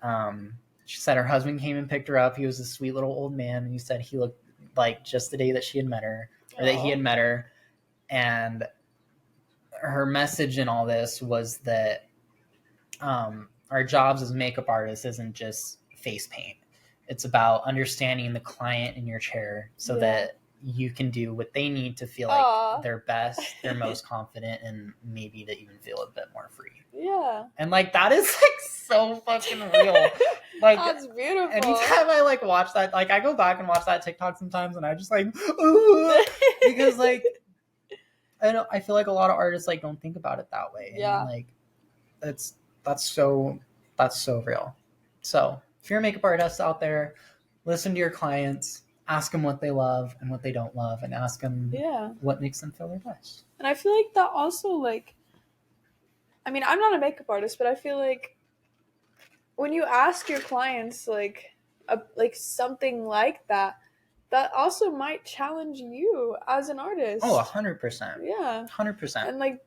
she said her husband came and picked her up. He was a sweet little old man, and he said he looked like just the day that she had met her, or that he had met her. And her message in all this was that our jobs as makeup artists isn't just face paint. It's about understanding the client in your chair so that you can do what they need to feel like their best, their most confident, and maybe to even feel a bit more free. Yeah. And like that is like so fucking real. Like that's beautiful. Anytime I like watch that, like I go back and watch that TikTok sometimes, and I just like because like I feel like a lot of artists like don't think about it that way. Yeah. And, like that's so real. So if you're a makeup artist out there, listen to your clients, ask them what they love and what they don't love, and ask them what makes them feel their best. And I feel like that also, like, I mean, I'm not a makeup artist, but I feel like when you ask your clients like something like that, that also might challenge you as an artist. Oh, 100%. Yeah. 100%. And like,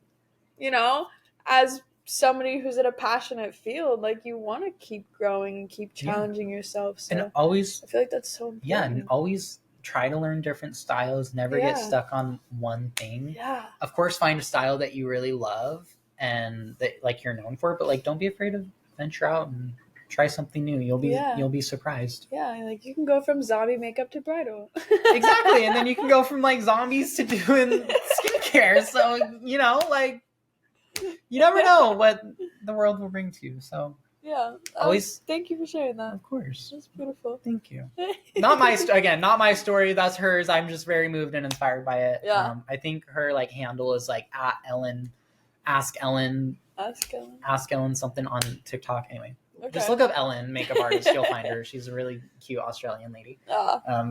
as somebody who's in a passionate field, like you want to keep growing and keep challenging yourself. So and always, I feel like that's so important. Yeah, and always try to learn different styles. Never get stuck on one thing. Yeah. Of course, find a style that you really love and that like you're known for, but like don't be afraid to venture out and try something new. You'll be surprised. Yeah, like you can go from zombie makeup to bridal. Exactly, and then you can go from like zombies to doing skincare. So like you never know what the world will bring to you. So always thank you for sharing that. Of course, that's beautiful. Thank you. Not my story. That's hers. I'm just very moved and inspired by it. Yeah. I think her like handle is like at Ellen. Ask Ellen something on TikTok. Anyway. Okay. Just look up Ellen, makeup artist. You'll find her. She's a really cute Australian lady.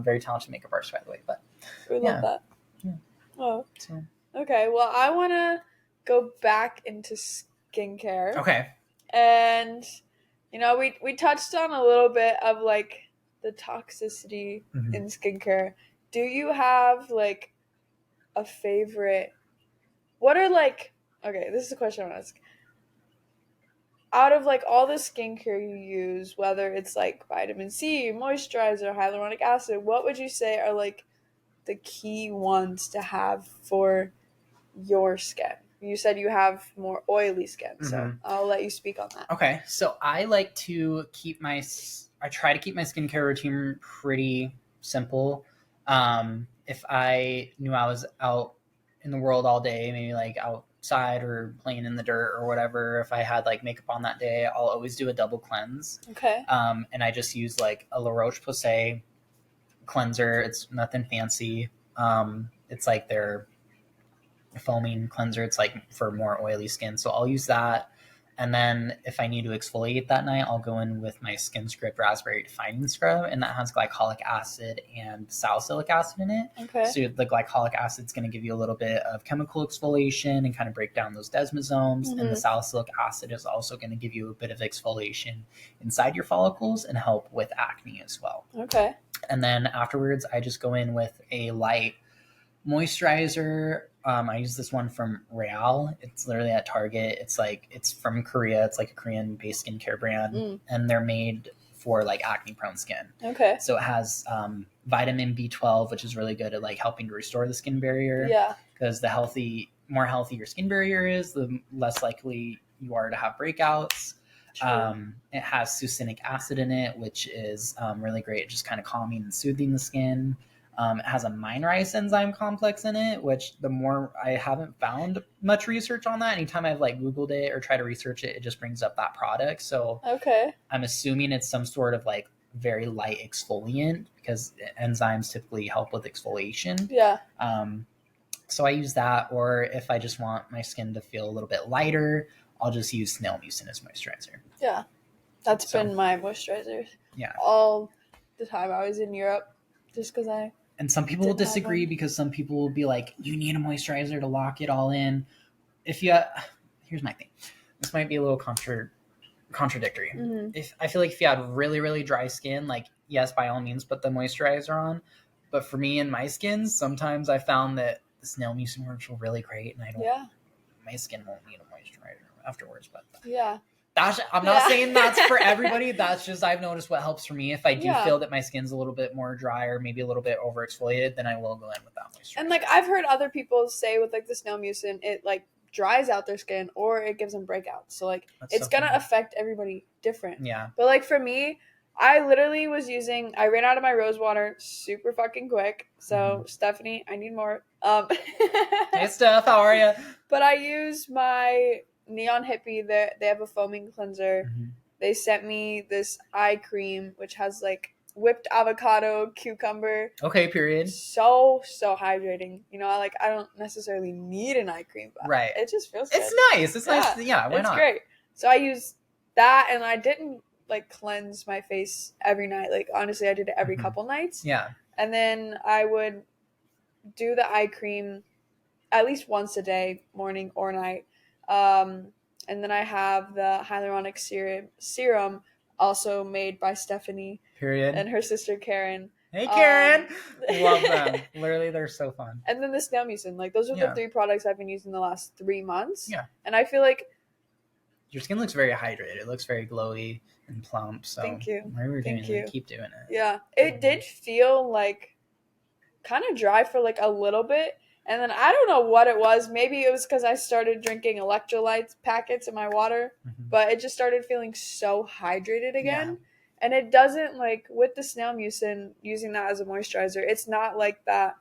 Very talented makeup artist, by the way. But we love that. Yeah. Oh. So. Okay. Well, I want to go back into skincare. Okay. And we touched on a little bit of like the toxicity in skincare. Do you have like a favorite? What are like? Okay, this is a question I want to ask. out of like all the skincare you use, whether it's like vitamin C, moisturizer, hyaluronic acid, what would you say are like the key ones to have for your skin? You said you have more oily skin, so I'll let you speak on that. Okay, so I like to I try to keep my skincare routine pretty simple. If I knew I was out in the world all day, maybe like outside or playing in the dirt or whatever, if I had like makeup on that day, I'll always do a double cleanse. Okay. And I just use like a La Roche-Posay cleanser. It's nothing fancy. It's like their foaming cleanser. It's like for more oily skin. So I'll use that. And then if I need to exfoliate that night, I'll go in with my Skin Script Raspberry Defining Scrub, and that has glycolic acid and salicylic acid in it. Okay. So the glycolic acid is going to give you a little bit of chemical exfoliation and kind of break down those desmosomes. And the salicylic acid is also going to give you a bit of exfoliation inside your follicles and help with acne as well. Okay. And then afterwards, I just go in with a light moisturizer. I use this one from Real. It's literally at Target. It's from Korea. It's like a Korean-based skincare brand, and they're made for like acne-prone skin. Okay. So it has vitamin B12, which is really good at like helping to restore the skin barrier. Yeah. Because more healthy your skin barrier is, the less likely you are to have breakouts. It has succinic acid in it, which is really great at just kind of calming and soothing the skin. It has a mine-rice enzyme complex in it, which I haven't found much research on that. Anytime I've like Googled it or try to research it, it just brings up that product. So I'm assuming it's some sort of like very light exfoliant, because enzymes typically help with exfoliation. Yeah. So I use that, or if I just want my skin to feel a little bit lighter, I'll just use snail mucin as moisturizer. Yeah. That's been my moisturizer. Yeah. All the time I was in Europe, just because And some people will disagree, because some people will be like, you need a moisturizer to lock it all in. Here's my thing. This might be a little contradictory. I feel like if you had really, really dry skin, like, yes, by all means, put the moisturizer on. But for me and my skin, sometimes I found that the snail mucin works really great, and my skin won't need a moisturizer afterwards. But I'm not saying that's for everybody. That's just, I've noticed what helps for me. If I do feel that my skin's a little bit more dry or maybe a little bit over exfoliated, then I will go in with that moisturizer. And like I've heard other people say with like the snail mucin, it like dries out their skin or it gives them breakouts. So like it's gonna affect everybody different. Yeah. But like for me, I literally I ran out of my rose water super fucking quick. So Stephanie, I need more. Hey Steph, how are you? But I use my Neon Hippie. They have a foaming cleanser. They sent me this eye cream, which has like whipped avocado, cucumber. Okay, period. So hydrating. You know, I don't necessarily need an eye cream, but it just feels good. It's nice. It's nice. Yeah, why not? It's great. So I use that, and I didn't like cleanse my face every night. Like honestly, I did it every couple nights. Yeah. And then I would do the eye cream at least once a day, morning or night. And then I have the hyaluronic serum also made by Stephanie. Period. And her sister Karen. Hey Karen! Love them. Literally, they're so fun. And then the snail mucin. Like those are the 3 products I've been using the last 3 months. Yeah. And I feel like your skin looks very hydrated. It looks very glowy and plump. So thank you. Whatever you're doing, keep doing it. Yeah. It did feel like kind of dry for like a little bit. And then I don't know what it was. Maybe it was because I started drinking electrolytes packets in my water. But it just started feeling so hydrated again. Yeah. And it doesn't, like, with the snail mucin, using that as a moisturizer, it's not like that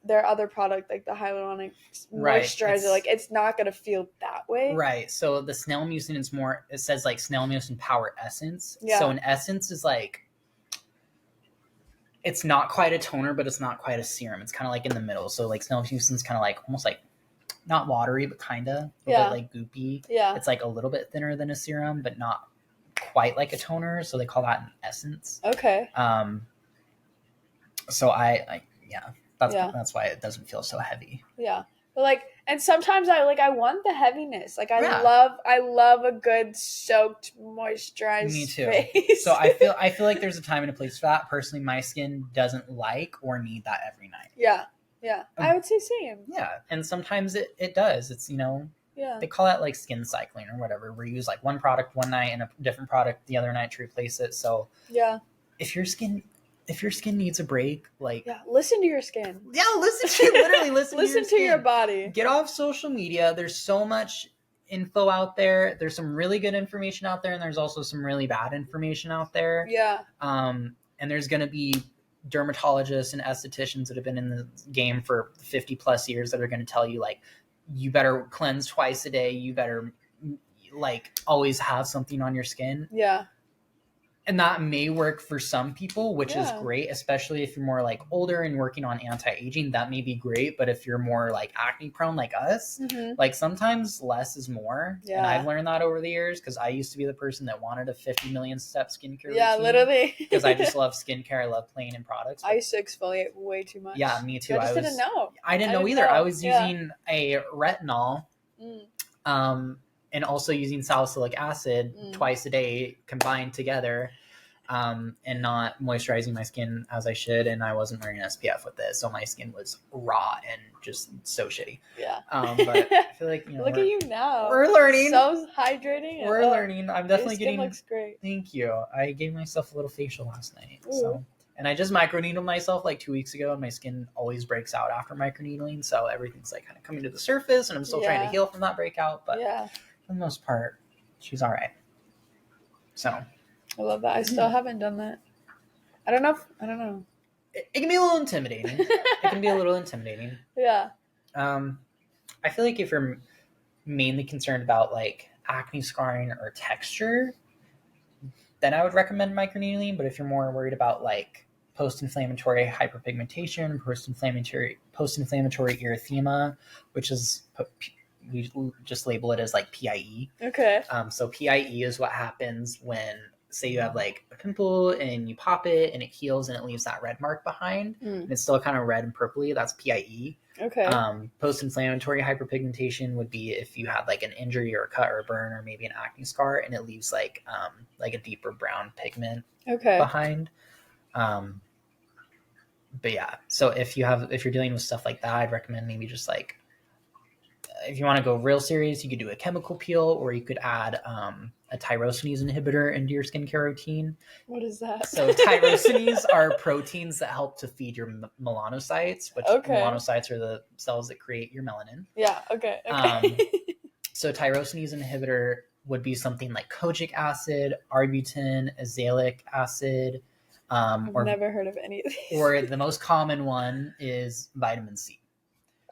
their other product, like the hyaluronic moisturizer, like, it's not going to feel that way. Right. So the snail mucin is more, it says, like, snail mucin power essence. Yeah. So an essence is, like, it's not quite a toner, but it's not quite a serum. It's kind of like in the middle. So, like, snail mucin is kind of like, almost like, not watery, but kind of. A little bit, like, goopy. Yeah. It's, like, a little bit thinner than a serum, but not quite like a toner. So they call that an essence. Okay. So that's why it doesn't feel so heavy. Yeah. But like, and sometimes I want the heaviness. Like I love a good soaked moisturized Me too. face. So I feel like there's a time and a place for that. Personally, my skin doesn't like or need that every night. Yeah. Yeah. I would say same. Yeah. And sometimes it does. It's, you know, Yeah. They call that like skin cycling or whatever, where you use like one product one night and a different product the other night to replace it. So yeah, if your skin needs a break, like listen to your skin. Yeah, literally listen to your body. Get off social media. There's so much info out there. There's some really good information out there, and there's also some really bad information out there. Yeah. And there's gonna be dermatologists and estheticians that have been in the game for 50 plus years that are going to tell you like you better cleanse twice a day, you better like always have something on your skin. Yeah. And that may work for some people, which is great, especially if you're more like older and working on anti-aging. That may be great, but if you're more like acne prone like us, like sometimes less is more. Yeah. And I've learned that over the years because I used to be the person that wanted a 50 million step skincare routine. Literally. Because I just love skincare. I love playing in products. I used to exfoliate way too much. Yeah, me too. I didn't know. I didn't know either. I was using a retinol. And also using salicylic acid twice a day combined together, and not moisturizing my skin as I should. And I wasn't wearing SPF with it. So my skin was raw and just so shitty. Yeah. But I feel like, look at you now. We're learning. So hydrating. We're learning. I'm definitely getting. Looks great. Thank you. I gave myself a little facial last night. Ooh. So. And I just microneedled myself like 2 weeks ago, and my skin always breaks out after microneedling. So everything's like kind of coming to the surface, and I'm still trying to heal from that breakout. But for the most part, she's all right. So I love that. I still haven't done that. I don't know. It can be a little intimidating. Yeah. I feel like if you're mainly concerned about like acne scarring or texture, then I would recommend microneedling. But if you're more worried about like post-inflammatory hyperpigmentation, post-inflammatory erythema, which is we just label it as like PIE. Okay. So PIE is what happens when, say, you have like a pimple and you pop it and it heals and it leaves that red mark behind, and it's still kind of red and purpley. That's PIE. Okay. Post-inflammatory hyperpigmentation would be if you had like an injury or a cut or a burn or maybe an acne scar and it leaves like a deeper brown pigment behind. But yeah, so if you're dealing with stuff like that, I'd recommend maybe just like, if you want to go real serious, you could do a chemical peel, or you could add a tyrosinase inhibitor into your skincare routine. What is that? So tyrosinase are proteins that help to feed your melanocytes, which melanocytes are the cells that create your melanin. Yeah, okay. So tyrosinase inhibitor would be something like kojic acid, arbutin, azelaic acid. I've never heard of any of these. Or the most common one is vitamin C.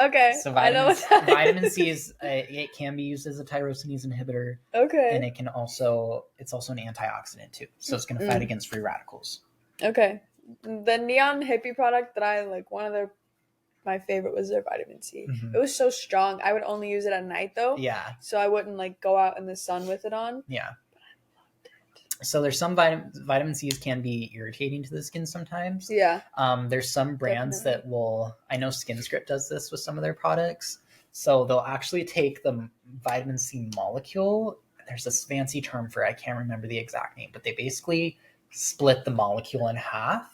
Okay, so vitamin C is it can be used as a tyrosinase inhibitor. Okay, and it's also an antioxidant too, so it's going to fight against free radicals. Okay, the Neon Hippie product that I like, my favorite was their vitamin C. It was so strong. I would only use it at night though. Yeah. So I wouldn't like go out in the sun with it on. Yeah. So there's some vitamin C's can be irritating to the skin sometimes. Yeah. There's some brands that I know SkinScript does this with some of their products. So they'll actually take the vitamin C molecule. There's this fancy term for it. I can't remember the exact name, but they basically split the molecule in half.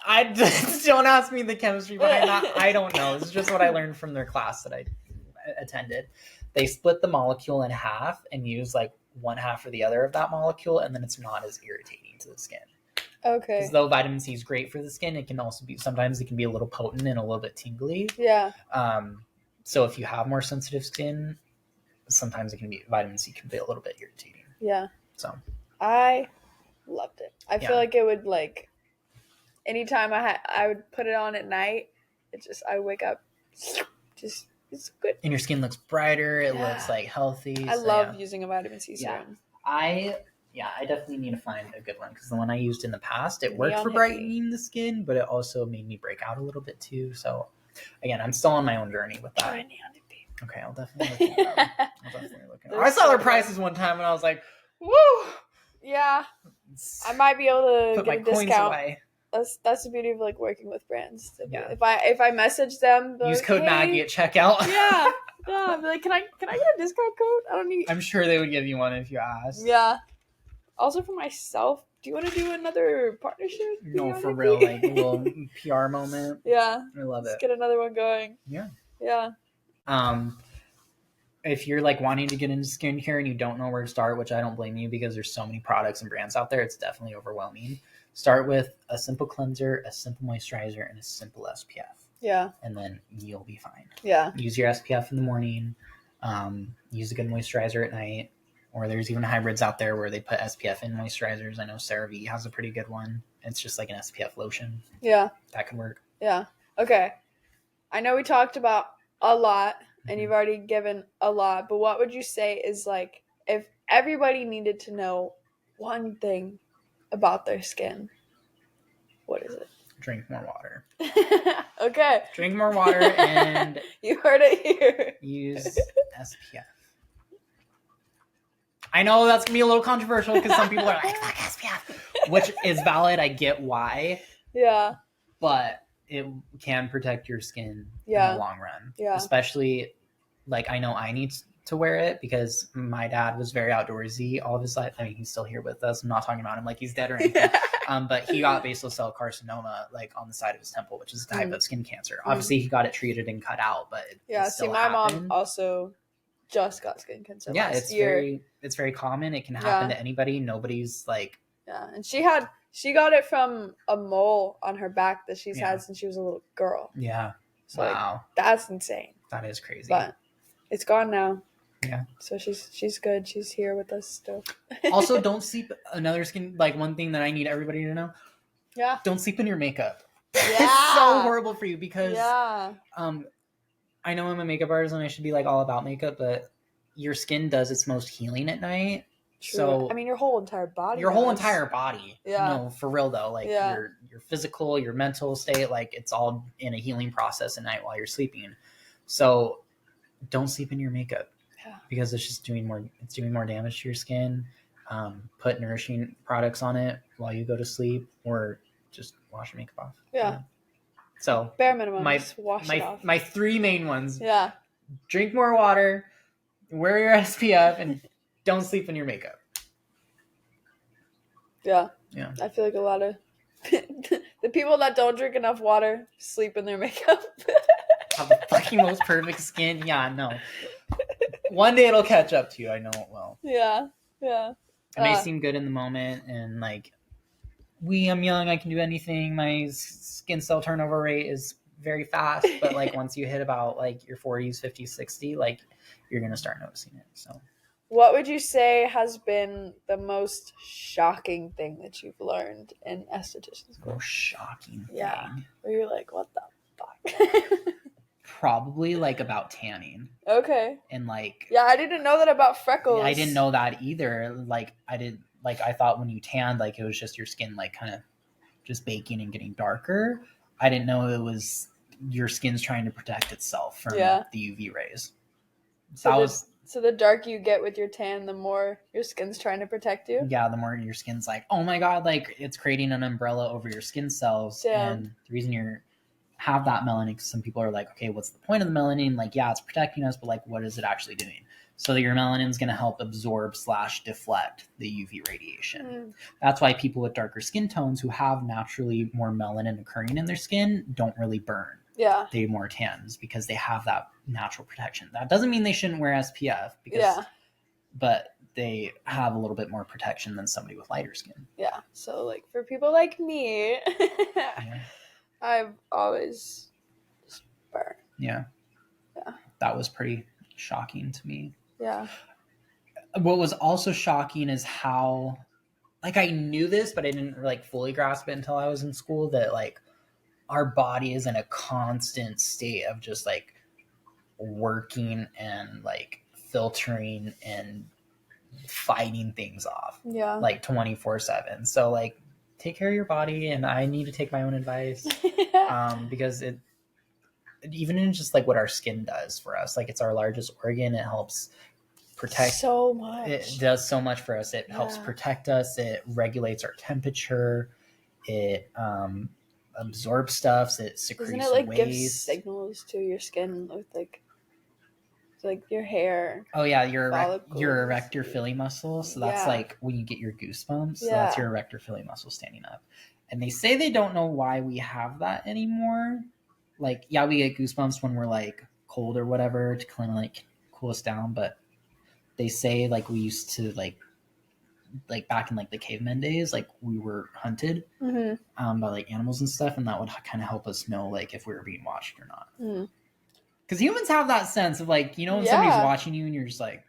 Don't ask me the chemistry behind that. I don't know. This is just what I learned from their class that I attended. They split the molecule in half and use like one half or the other of that molecule, and then it's not as irritating to the skin. Okay. Because though vitamin C is great for the skin, it can also be, sometimes it can be a little potent and a little bit tingly. Yeah. So if you have more sensitive skin, sometimes vitamin C can be a little bit irritating. Yeah. So I loved it. I feel like it would like, anytime I would put it on at night, I wake up, it's good. And your skin looks brighter. It looks like healthy. I love using a vitamin C serum. I definitely need to find a good one, because the one I used in the past, it worked for brightening the skin, but it also made me break out a little bit too. So again, I'm still on my own journey with that. Okay, I'll definitely look at them. I saw their prices one time and I was like, woo! Yeah. I might be able to put get my a discount. Away. That's the beauty of like working with brands. Yeah. If I message them, use code Maggie at checkout. Yeah. I'll be like, can I get a discount code? I'm sure they would give you one if you asked. Yeah. Also for myself, do you want to do another partnership? No, for real, like a little PR moment. Yeah. I love it. Let's get another one going. Yeah. Yeah. if you're like wanting to get into skincare and you don't know where to start, which I don't blame you because there's so many products and brands out there, it's definitely overwhelming. Start with a simple cleanser, a simple moisturizer, and a simple SPF. Yeah. And then you'll be fine. Yeah. Use your SPF in the morning. Use a good moisturizer at night. Or there's even hybrids out there where they put SPF in moisturizers. I know CeraVe has a pretty good one. It's just like an SPF lotion. Yeah. That can work. Yeah. Okay. I know we talked about a lot and you've already given a lot, but what would you say is like if everybody needed to know one thing about their skin, what is it? Drink more water. Okay. Drink more water and you heard it here. Use SPF. I know that's going to be a little controversial because some people are like, fuck SPF, which is valid. I get why. Yeah. But it can protect your skin in the long run. Yeah. Especially, like, I know I need to wear it because my dad was very outdoorsy all of his life. I mean, he's still here with us. I'm not talking about him like he's dead or anything. But he got basal cell carcinoma, like, on the side of his temple, which is a type of skin cancer. Obviously, he got it treated and cut out, but it still my happened. Mom also just got skin cancer. Yeah, it's very common. It can happen to anybody. Nobody's like. Yeah, and she got it from a mole on her back that she's had since she was a little girl. Yeah. So, wow. Like, that's insane. That is crazy. But it's gone now. Yeah. So she's good. She's here with us still. Also, don't sleep. Another skin, like, one thing that I need everybody to know. Yeah. Don't sleep in your makeup. Yeah. It's so horrible for you because I know I'm a makeup artist and I should be like all about makeup, but your skin does its most healing at night. True. So I mean, your whole entire body. Your whole entire body. Yeah. No, for real though. Like your physical, your mental state, like it's all in a healing process at night while you're sleeping. So don't sleep in your makeup. Yeah. Because it's just doing more damage to your skin. Put nourishing products on it while you go to sleep, or just wash your makeup off. Yeah. So bare minimum, just wash it off. My three main ones. Yeah. Drink more water, wear your SPF, and don't sleep in your makeup. Yeah. Yeah. I feel like a lot of the people that don't drink enough water sleep in their makeup. Have the fucking most perfect skin. Yeah, no. One day it'll catch up to you. I know it will. Yeah. Yeah. It may seem good in the moment, and like, I'm young, I can do anything. My skin cell turnover rate is very fast, but like once you hit about like your 40s, 50s, 60, like you're gonna start noticing it. So, what would you say has been the most shocking thing that you've learned in esthetician school? Most shocking thing. Yeah, where you're like, what the fuck? Probably like about tanning. Okay. And like, yeah, I didn't know that about freckles. I didn't know that either. Like I thought when you tanned, like it was just your skin like kind of just baking and getting darker. I didn't know it was your skin's trying to protect itself from the UV rays. So the darker you get with your tan, the more your skin's trying to protect you? Yeah, the more your skin's like, oh my God, like it's creating an umbrella over your skin cells. Yeah. And the reason have that melanin, because some people are like, okay, what's the point of the melanin? Like, yeah, it's protecting us, but like, what is it actually doing? So your melanin's going to help absorb / deflect the UV radiation. That's why people with darker skin tones who have naturally more melanin occurring in their skin don't really burn. Yeah. They more tans because they have that natural protection. That doesn't mean they shouldn't wear SPF but they have a little bit more protection than somebody with lighter skin. Yeah. So like for people like me, I've always just burned. Yeah. Yeah. That was pretty shocking to me. Yeah. What was also shocking is how, like, I knew this, but I didn't like fully grasp it until I was in school, that like our body is in a constant state of just like working and like filtering and fighting things off. Yeah. Like 24/7. So like take care of your body, and I need to take my own advice. Because it, even in just like what our skin does for us, like it's our largest organ. It helps protect so much. It does so much for us. It helps protect us. It regulates our temperature. It absorbs stuff. It secretes Doesn't it like waste. gives signals to your skin with like your hair? Oh yeah, your erector Philly muscle. So that's like when you get your goosebumps. So that's your erector Philly muscle standing up. And they say they don't know why we have that anymore. Like, yeah, we get goosebumps when we're like cold or whatever to kind of like cool us down, but they say like we used to like back in like the caveman days, like we were hunted by like animals and stuff, and that would kind of help us know like if we were being watched or not. Because humans have that sense of like, you know, when somebody's watching you and you're just like,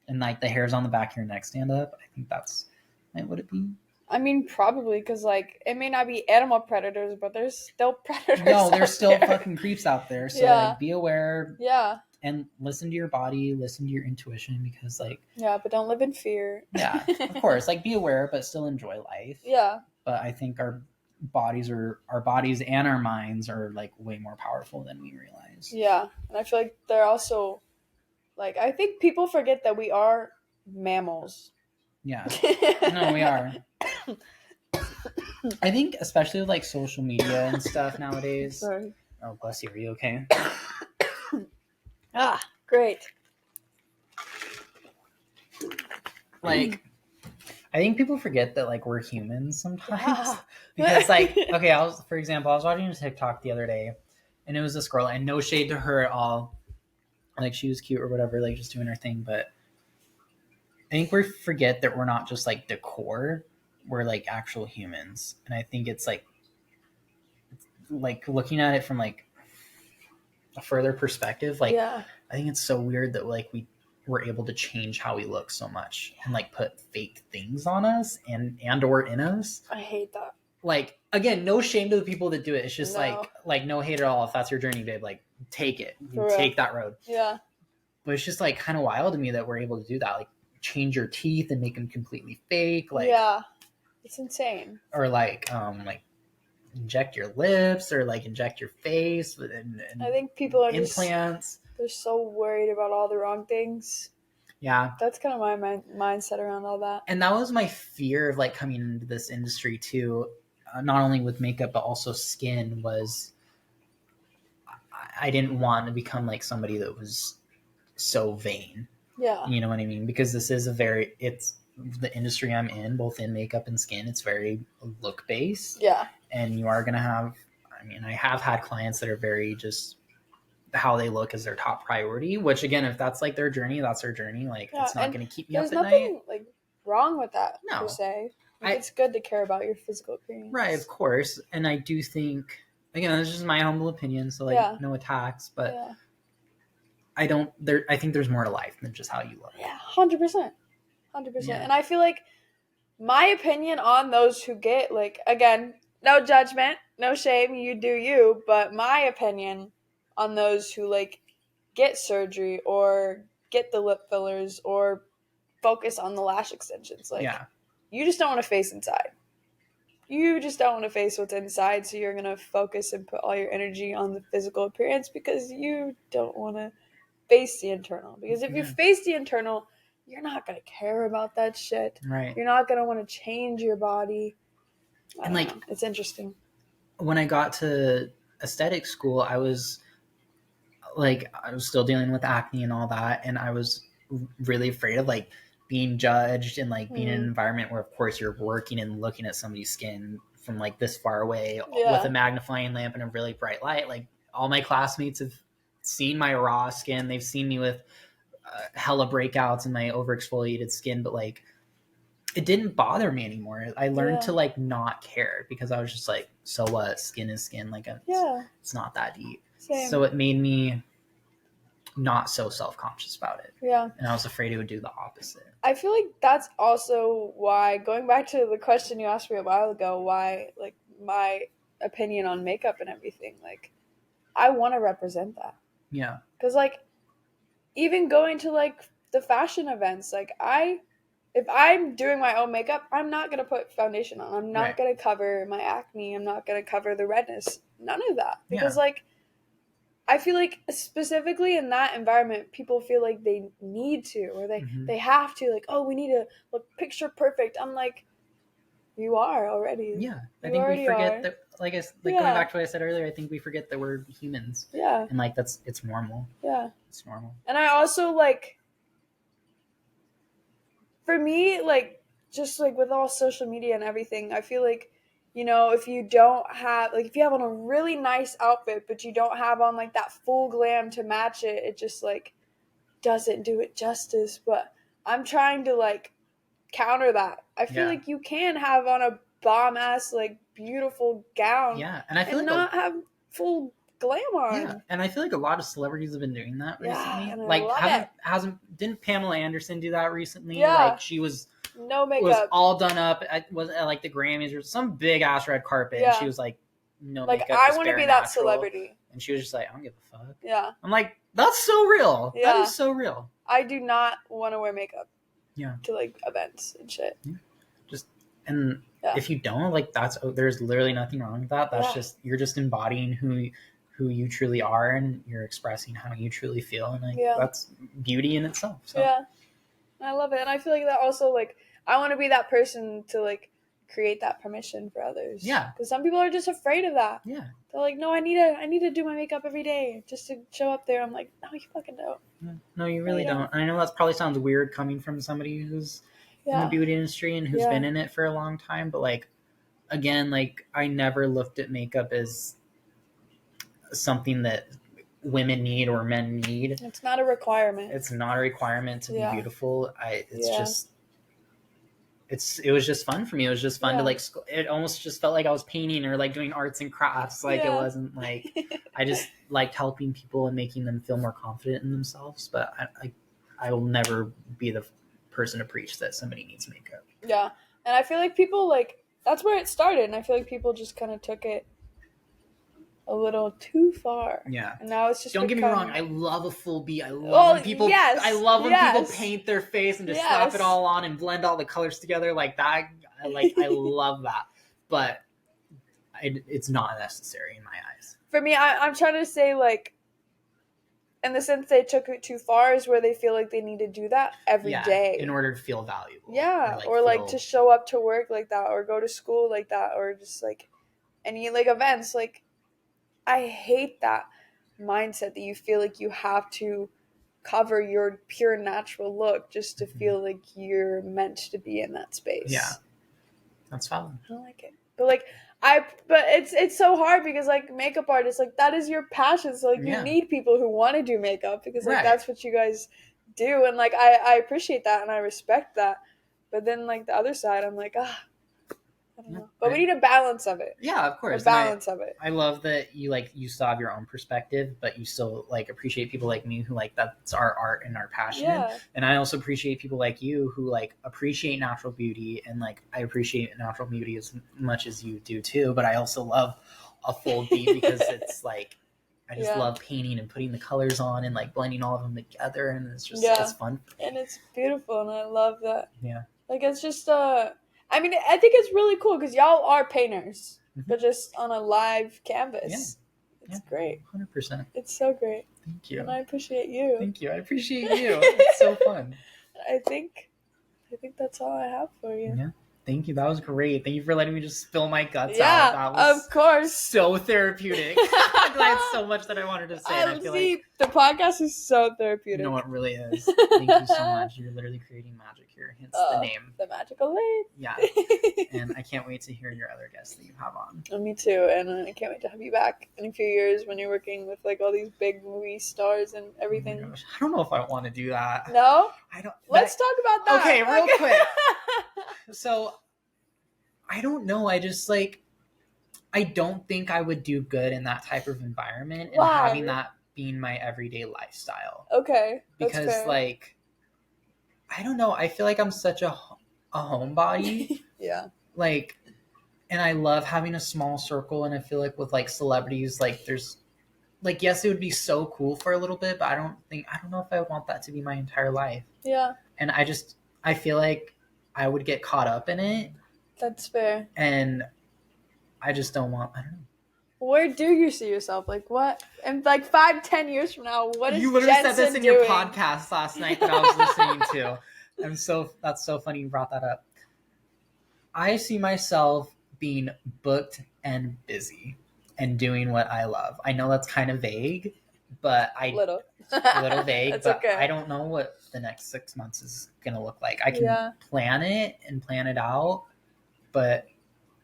and like the hairs on the back of your neck stand up. I think that's would it be? I mean, probably, because like it may not be animal predators, but there's still predators. No, there's still fucking creeps out there. So like, be aware. Yeah. And listen to your body, listen to your intuition, because like. Yeah, but don't live in fear. Yeah, of course. Like, be aware, but still enjoy life. Yeah. But I think our bodies and our minds are like way more powerful than we realize. Yeah, and I feel like they're also like, I think people forget that we are mammals. Yeah. No, we are. I think especially with like social media and stuff nowadays. Sorry. Oh, bless you. Are you okay? Great. Like, I think people forget that like we're humans sometimes. Because like, okay, for example, I was watching a TikTok the other day, and it was this girl, and no shade to her at all. Like, she was cute or whatever, like just doing her thing, but I think we forget that we're not just like decor, we're like actual humans. And I think it's like looking at it from like a further perspective, like I think it's so weird that like we're able to change how we look so much and like put fake things on us and or in us. I hate that. Like, again, no shame to the people that do it. It's just like no hate at all. If that's your journey, babe, like take it. Take that road. Yeah. But it's just like kind of wild to me that we're able to do that. Like, change your teeth and make them completely fake. Like, yeah, it's insane. Or like inject your lips or like inject your face with and I think people are implants. They're so worried about all the wrong things. Yeah, that's kind of my mindset around all that. And that was my fear of like coming into this industry too, not only with makeup but also skin. Was I didn't want to become like somebody that was so vain. Yeah. You know what I mean? Because this is it's the industry I'm in, both in makeup and skin. It's very look based. Yeah. And you are going to have, I have had clients that are very just how they look is their top priority, which again, if that's like their journey, that's their journey. Like, it's not going to keep me up at night. There's nothing like wrong with that, no. per se. It's good to care about your physical appearance. Right, of course. And I do think, again, this is just my humble opinion, so like no attacks, but I think there's more to life than just how you look. Yeah, 100%. 100%. Yeah. And I feel like my opinion on those who get, like, again, no judgment, no shame, you do you, but my opinion on those who, like, get surgery or get the lip fillers or focus on the lash extensions, like, you just don't want to face inside. You just don't want to face what's inside, so you're going to focus and put all your energy on the physical appearance because you don't want to face the internal. Because if you face the internal, you're not going to care about that shit. Right. You're not going to want to change your body. And like, it's interesting. When I got to aesthetic school, I was still dealing with acne and all that. And I was really afraid of like being judged and like being in an environment where of course you're working and looking at somebody's skin from like this far away with a magnifying lamp and a really bright light. Like, all my classmates have seen my raw skin. They've seen me with hella breakouts in my overexfoliated skin, but like it didn't bother me anymore. I learned to like not care because I was just like, so what? Skin is skin. Like, it's not that deep. Same. So it made me not so self-conscious about it. Yeah. And I was afraid it would do the opposite. I feel like that's also why, going back to the question you asked me a while ago, why like my opinion on makeup and everything, like I want to represent that. Yeah. Because like even going to like the fashion events, like if I'm doing my own makeup, I'm not going to put foundation on. I'm not going to cover my acne. I'm not going to cover the redness. None of that. Because like I feel like specifically in that environment, people feel like they need to, or they have to, like, oh, we need to look picture perfect. I'm like, you are already. Yeah. I think we forget that, going back to what I said earlier, I think we forget that we're humans. Yeah. And like, it's normal. Yeah. It's normal. And I also like, for me, like, just like with all social media and everything, I feel like, you know, if you don't have, like, if you have on a really nice outfit, but you don't have on, like, that full glam to match it, it just, like, doesn't do it justice, but I'm trying to like counter that. I feel like you can have on a bomb ass like beautiful gown, and I feel like not have full glam on. Yeah, and I feel like a lot of celebrities have been doing that recently. And like, I love didn't Pamela Anderson do that recently? Yeah, like she was no makeup, was all done up. Was at like the Grammys or some big ass red carpet, and she was like, no like makeup. I want to be that celebrity, and she was just like, I don't give a fuck. Yeah, I'm like, that's so real. That is so real. I do not want to wear makeup. Yeah, to like events and shit. Just and. If you don't, like, there's literally nothing wrong with that. That's just, you're just embodying who you truly are, and you're expressing how you truly feel, and like that's beauty in itself. So. Yeah, I love it, and I feel like that also, like, I want to be that person to like create that permission for others. Yeah, because some people are just afraid of that. Yeah, they're like, no, I need to do my makeup every day just to show up there. I'm like, no, you fucking don't. No, you really don't. I know that probably sounds weird coming from somebody who's in the beauty industry and who's been in it for a long time, but like, again, like, I never looked at makeup as something that women need or men need. It's not a requirement. It's not a requirement to be beautiful. It was just fun for me. It was just fun to like, it almost just felt like I was painting or like doing arts and crafts. Like it wasn't like, I just liked helping people and making them feel more confident in themselves. But I will never be the person to preach that somebody needs makeup. Yeah. And I feel like people like, that's where it started. And I feel like people just kind of took it a little too far. Yeah. And now it's just Don't get me wrong, I love a full beat. I love when people people paint their face and just slap it all on and blend all the colors together like that. I love that. But it's not necessary in my eyes. For me, I'm trying to say, like, in the sense they took it too far is where they feel like they need to do that every day in order to feel valuable. Yeah, or like to show up to work like that, or go to school like that, or just like any like events. Like, I hate that mindset that you feel like you have to cover your pure natural look just to feel like you're meant to be in that space. Yeah, that's valid. I don't like it, but it's so hard because like makeup artists, like that is your passion, so like you need people who want to do makeup because like that's what you guys do, and like I appreciate that and I respect that, but then like the other side, I'm like, I don't know. But we need a balance of it. Yeah, of course. A balance of it. I love that you still have your own perspective, but you still like appreciate people like me who like that's our art and our passion. Yeah. And I also appreciate people like you who like appreciate natural beauty, and like I appreciate natural beauty as much as you do too. But I also love a full beat because it's like I just love painting and putting the colors on and like blending all of them together, and it's just it's fun. And it's beautiful, and I love that. Yeah. Like it's just I mean, I think it's really cool because y'all are painters, but just on a live canvas. Yeah. It's great. 100%. It's so great. Thank you. And I appreciate you. Thank you. I appreciate you. It's so fun. I think that's all I have for you. Yeah. Thank you. That was great. Thank you for letting me just spill my guts out. That was of course. So therapeutic. I had so much that I wanted to say. And I feel like the podcast is so therapeutic. No, it really is. Thank you so much. You're literally creating magic here. Hence the name. The Magical Lane. Yeah. And I can't wait to hear your other guests that you have on. Me too. And I can't wait to have you back in a few years when you're working with like all these big movie stars and everything. Oh I don't know if I want to do that. No? I don't. Let's talk about that. Okay, real quick. So, I don't know. I just like, I don't think I would do good in that type of environment and having that being my everyday lifestyle. Okay. Because like, I don't know. I feel like I'm such a homebody. Yeah. Like, and I love having a small circle. And I feel like with like celebrities, like there's like, yes, it would be so cool for a little bit, but I don't know if I want that to be my entire life. Yeah. And I feel like I would get caught up in it. That's fair. And I just don't know. Where do you see yourself? Like what? And like 5-10 years from now, what is You literally Jensen said this in doing? your podcast last night that I was listening to. That's so funny you brought that up. I see myself being booked and busy and doing what I love. I know that's kind of vague, but a little vague, but okay. I don't know what the next 6 months is going to look like. I can plan it out,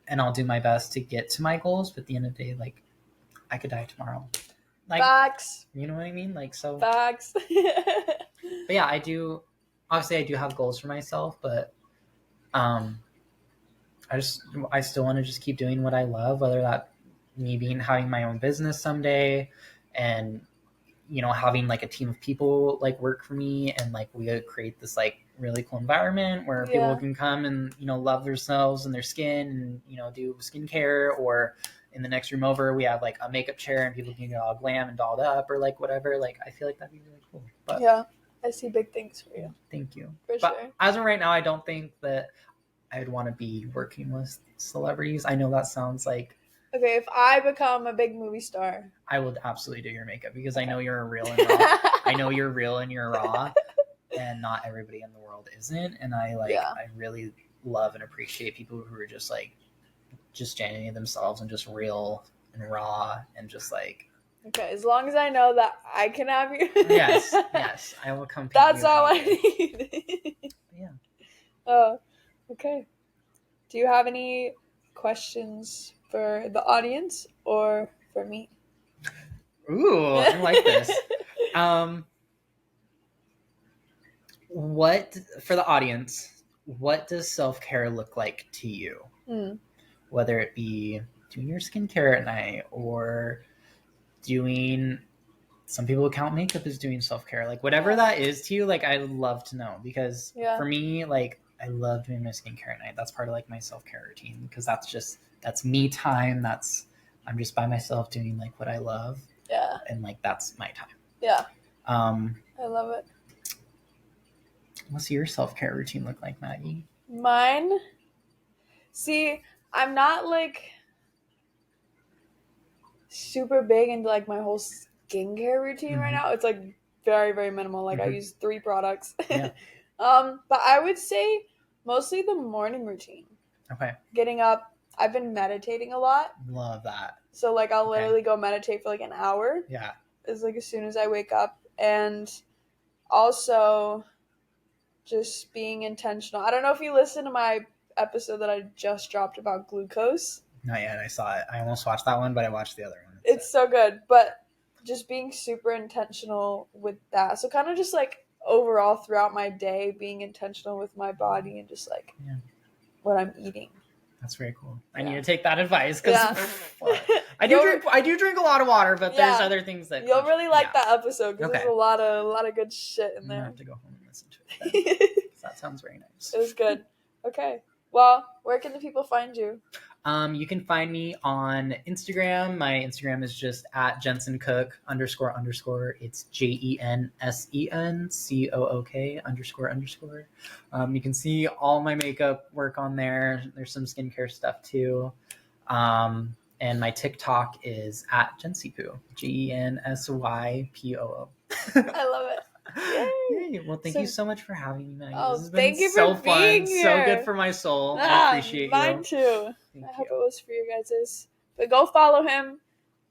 and I'll do my best to get to my goals. But at the end of the day, like I could die tomorrow. Like, facts. You know what I mean? Like, so facts. But yeah, I do have goals for myself, but I still want to just keep doing what I love, whether that me having my own business someday, and having like a team of people like work for me, and like we create this like really cool environment where people can come and love themselves and their skin, and do skincare, or in the next room over we have like a makeup chair and people can get all glam and dolled up or like whatever. Like I feel like that'd be really cool. But yeah, I see big things for you. Thank you. For sure. As of right now, I don't think that I'd want to be working with celebrities. I know that sounds like... Okay, if I become a big movie star, I will absolutely do your makeup, because I know you're real and raw. I know you're real and you're raw, and not everybody in the world isn't. And I really love and appreciate people who are just like just genuinely themselves and just real and raw and just like... Okay, as long as I know that I can have you. yes, I will come. That's all I need. Yeah. Oh, okay. Do you have any questions for the audience or for me? Ooh, I like this. What, for the audience, what does self-care look like to you? Whether it be doing your skincare at night, or doing... some people count makeup as doing self-care, like whatever that is to you. Like I'd love to know, because for me, like I love doing my skincare at night. That's part of like my self-care routine, because that's me time. I'm just by myself doing like what I love. Yeah. And like that's my time. Yeah. I love it. What's your self-care routine look like, Maggie? Mine? See, I'm not like super big into like my whole skincare routine right now. It's like very, very minimal. Like I use 3 products. Yeah. But I would say mostly the morning routine. Okay. Getting up. I've been meditating a lot. Love that. So like I'll literally go meditate for like an hour. Yeah. It's like as soon as I wake up. And also just being intentional. I don't know if you listened to my episode that I just dropped about glucose. Not yet. I saw it. I almost watched that one, but I watched the other one. It's so good. But just being super intentional with that. So kind of just like overall throughout my day, being intentional with my body and just like what I'm eating. That's very cool. I need to take that advice, because I do drink a lot of water, but there's other things that you'll really like that episode, because there's a lot of good shit in there. I have to go home and listen to it. That sounds very nice. It was good. Okay. Well, where can the people find you? You can find me on Instagram. My Instagram is just at Jensen Cook __. It's JENSENCOOK __. You can see all my makeup work on there. There's some skincare stuff too. And my TikTok is at Jensypoo. GENSYPOO. I love it. Yay. Well, thank you so much for having me, Maggie. Oh, this has been so fun, so good for my soul. I appreciate mine too. I hope it was for you guys. But go follow him,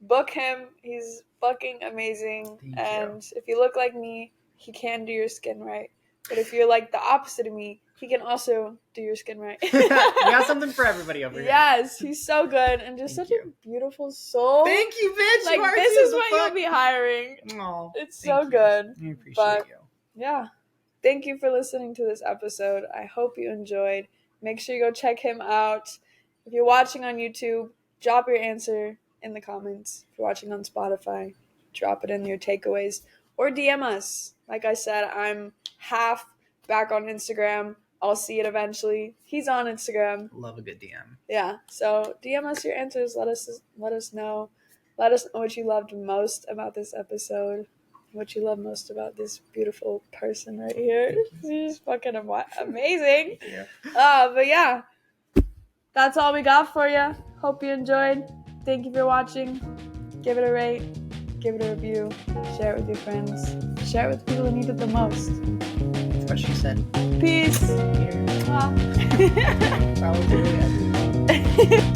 book him. He's fucking amazing. If you look like me, he can do your skin right. But if you're like the opposite of me, he can also do your skin right. We got something for everybody over here. Yes, he's so good and just such a beautiful soul. Thank you, bitch. Like this is what you'll be hiring. Oh, it's so good. I appreciate you. Yeah. Thank you for listening to this episode. I hope you enjoyed. Make sure you go check him out. If you're watching on YouTube, drop your answer in the comments. If you're watching on Spotify, drop it in your takeaways. Or DM us. Like I said, I'm half back on Instagram. I'll see it eventually. He's on Instagram. Love a good DM. Yeah. So DM us your answers. Let us know. Let us know what you loved most about this episode. What you love most about this beautiful person right here. She's fucking amazing. But yeah. That's all we got for you. Hope you enjoyed. Thank you for watching. Give it a rate. Give it a review. Share it with your friends. Share it with people who need it the most. That's what she said. Peace. Here.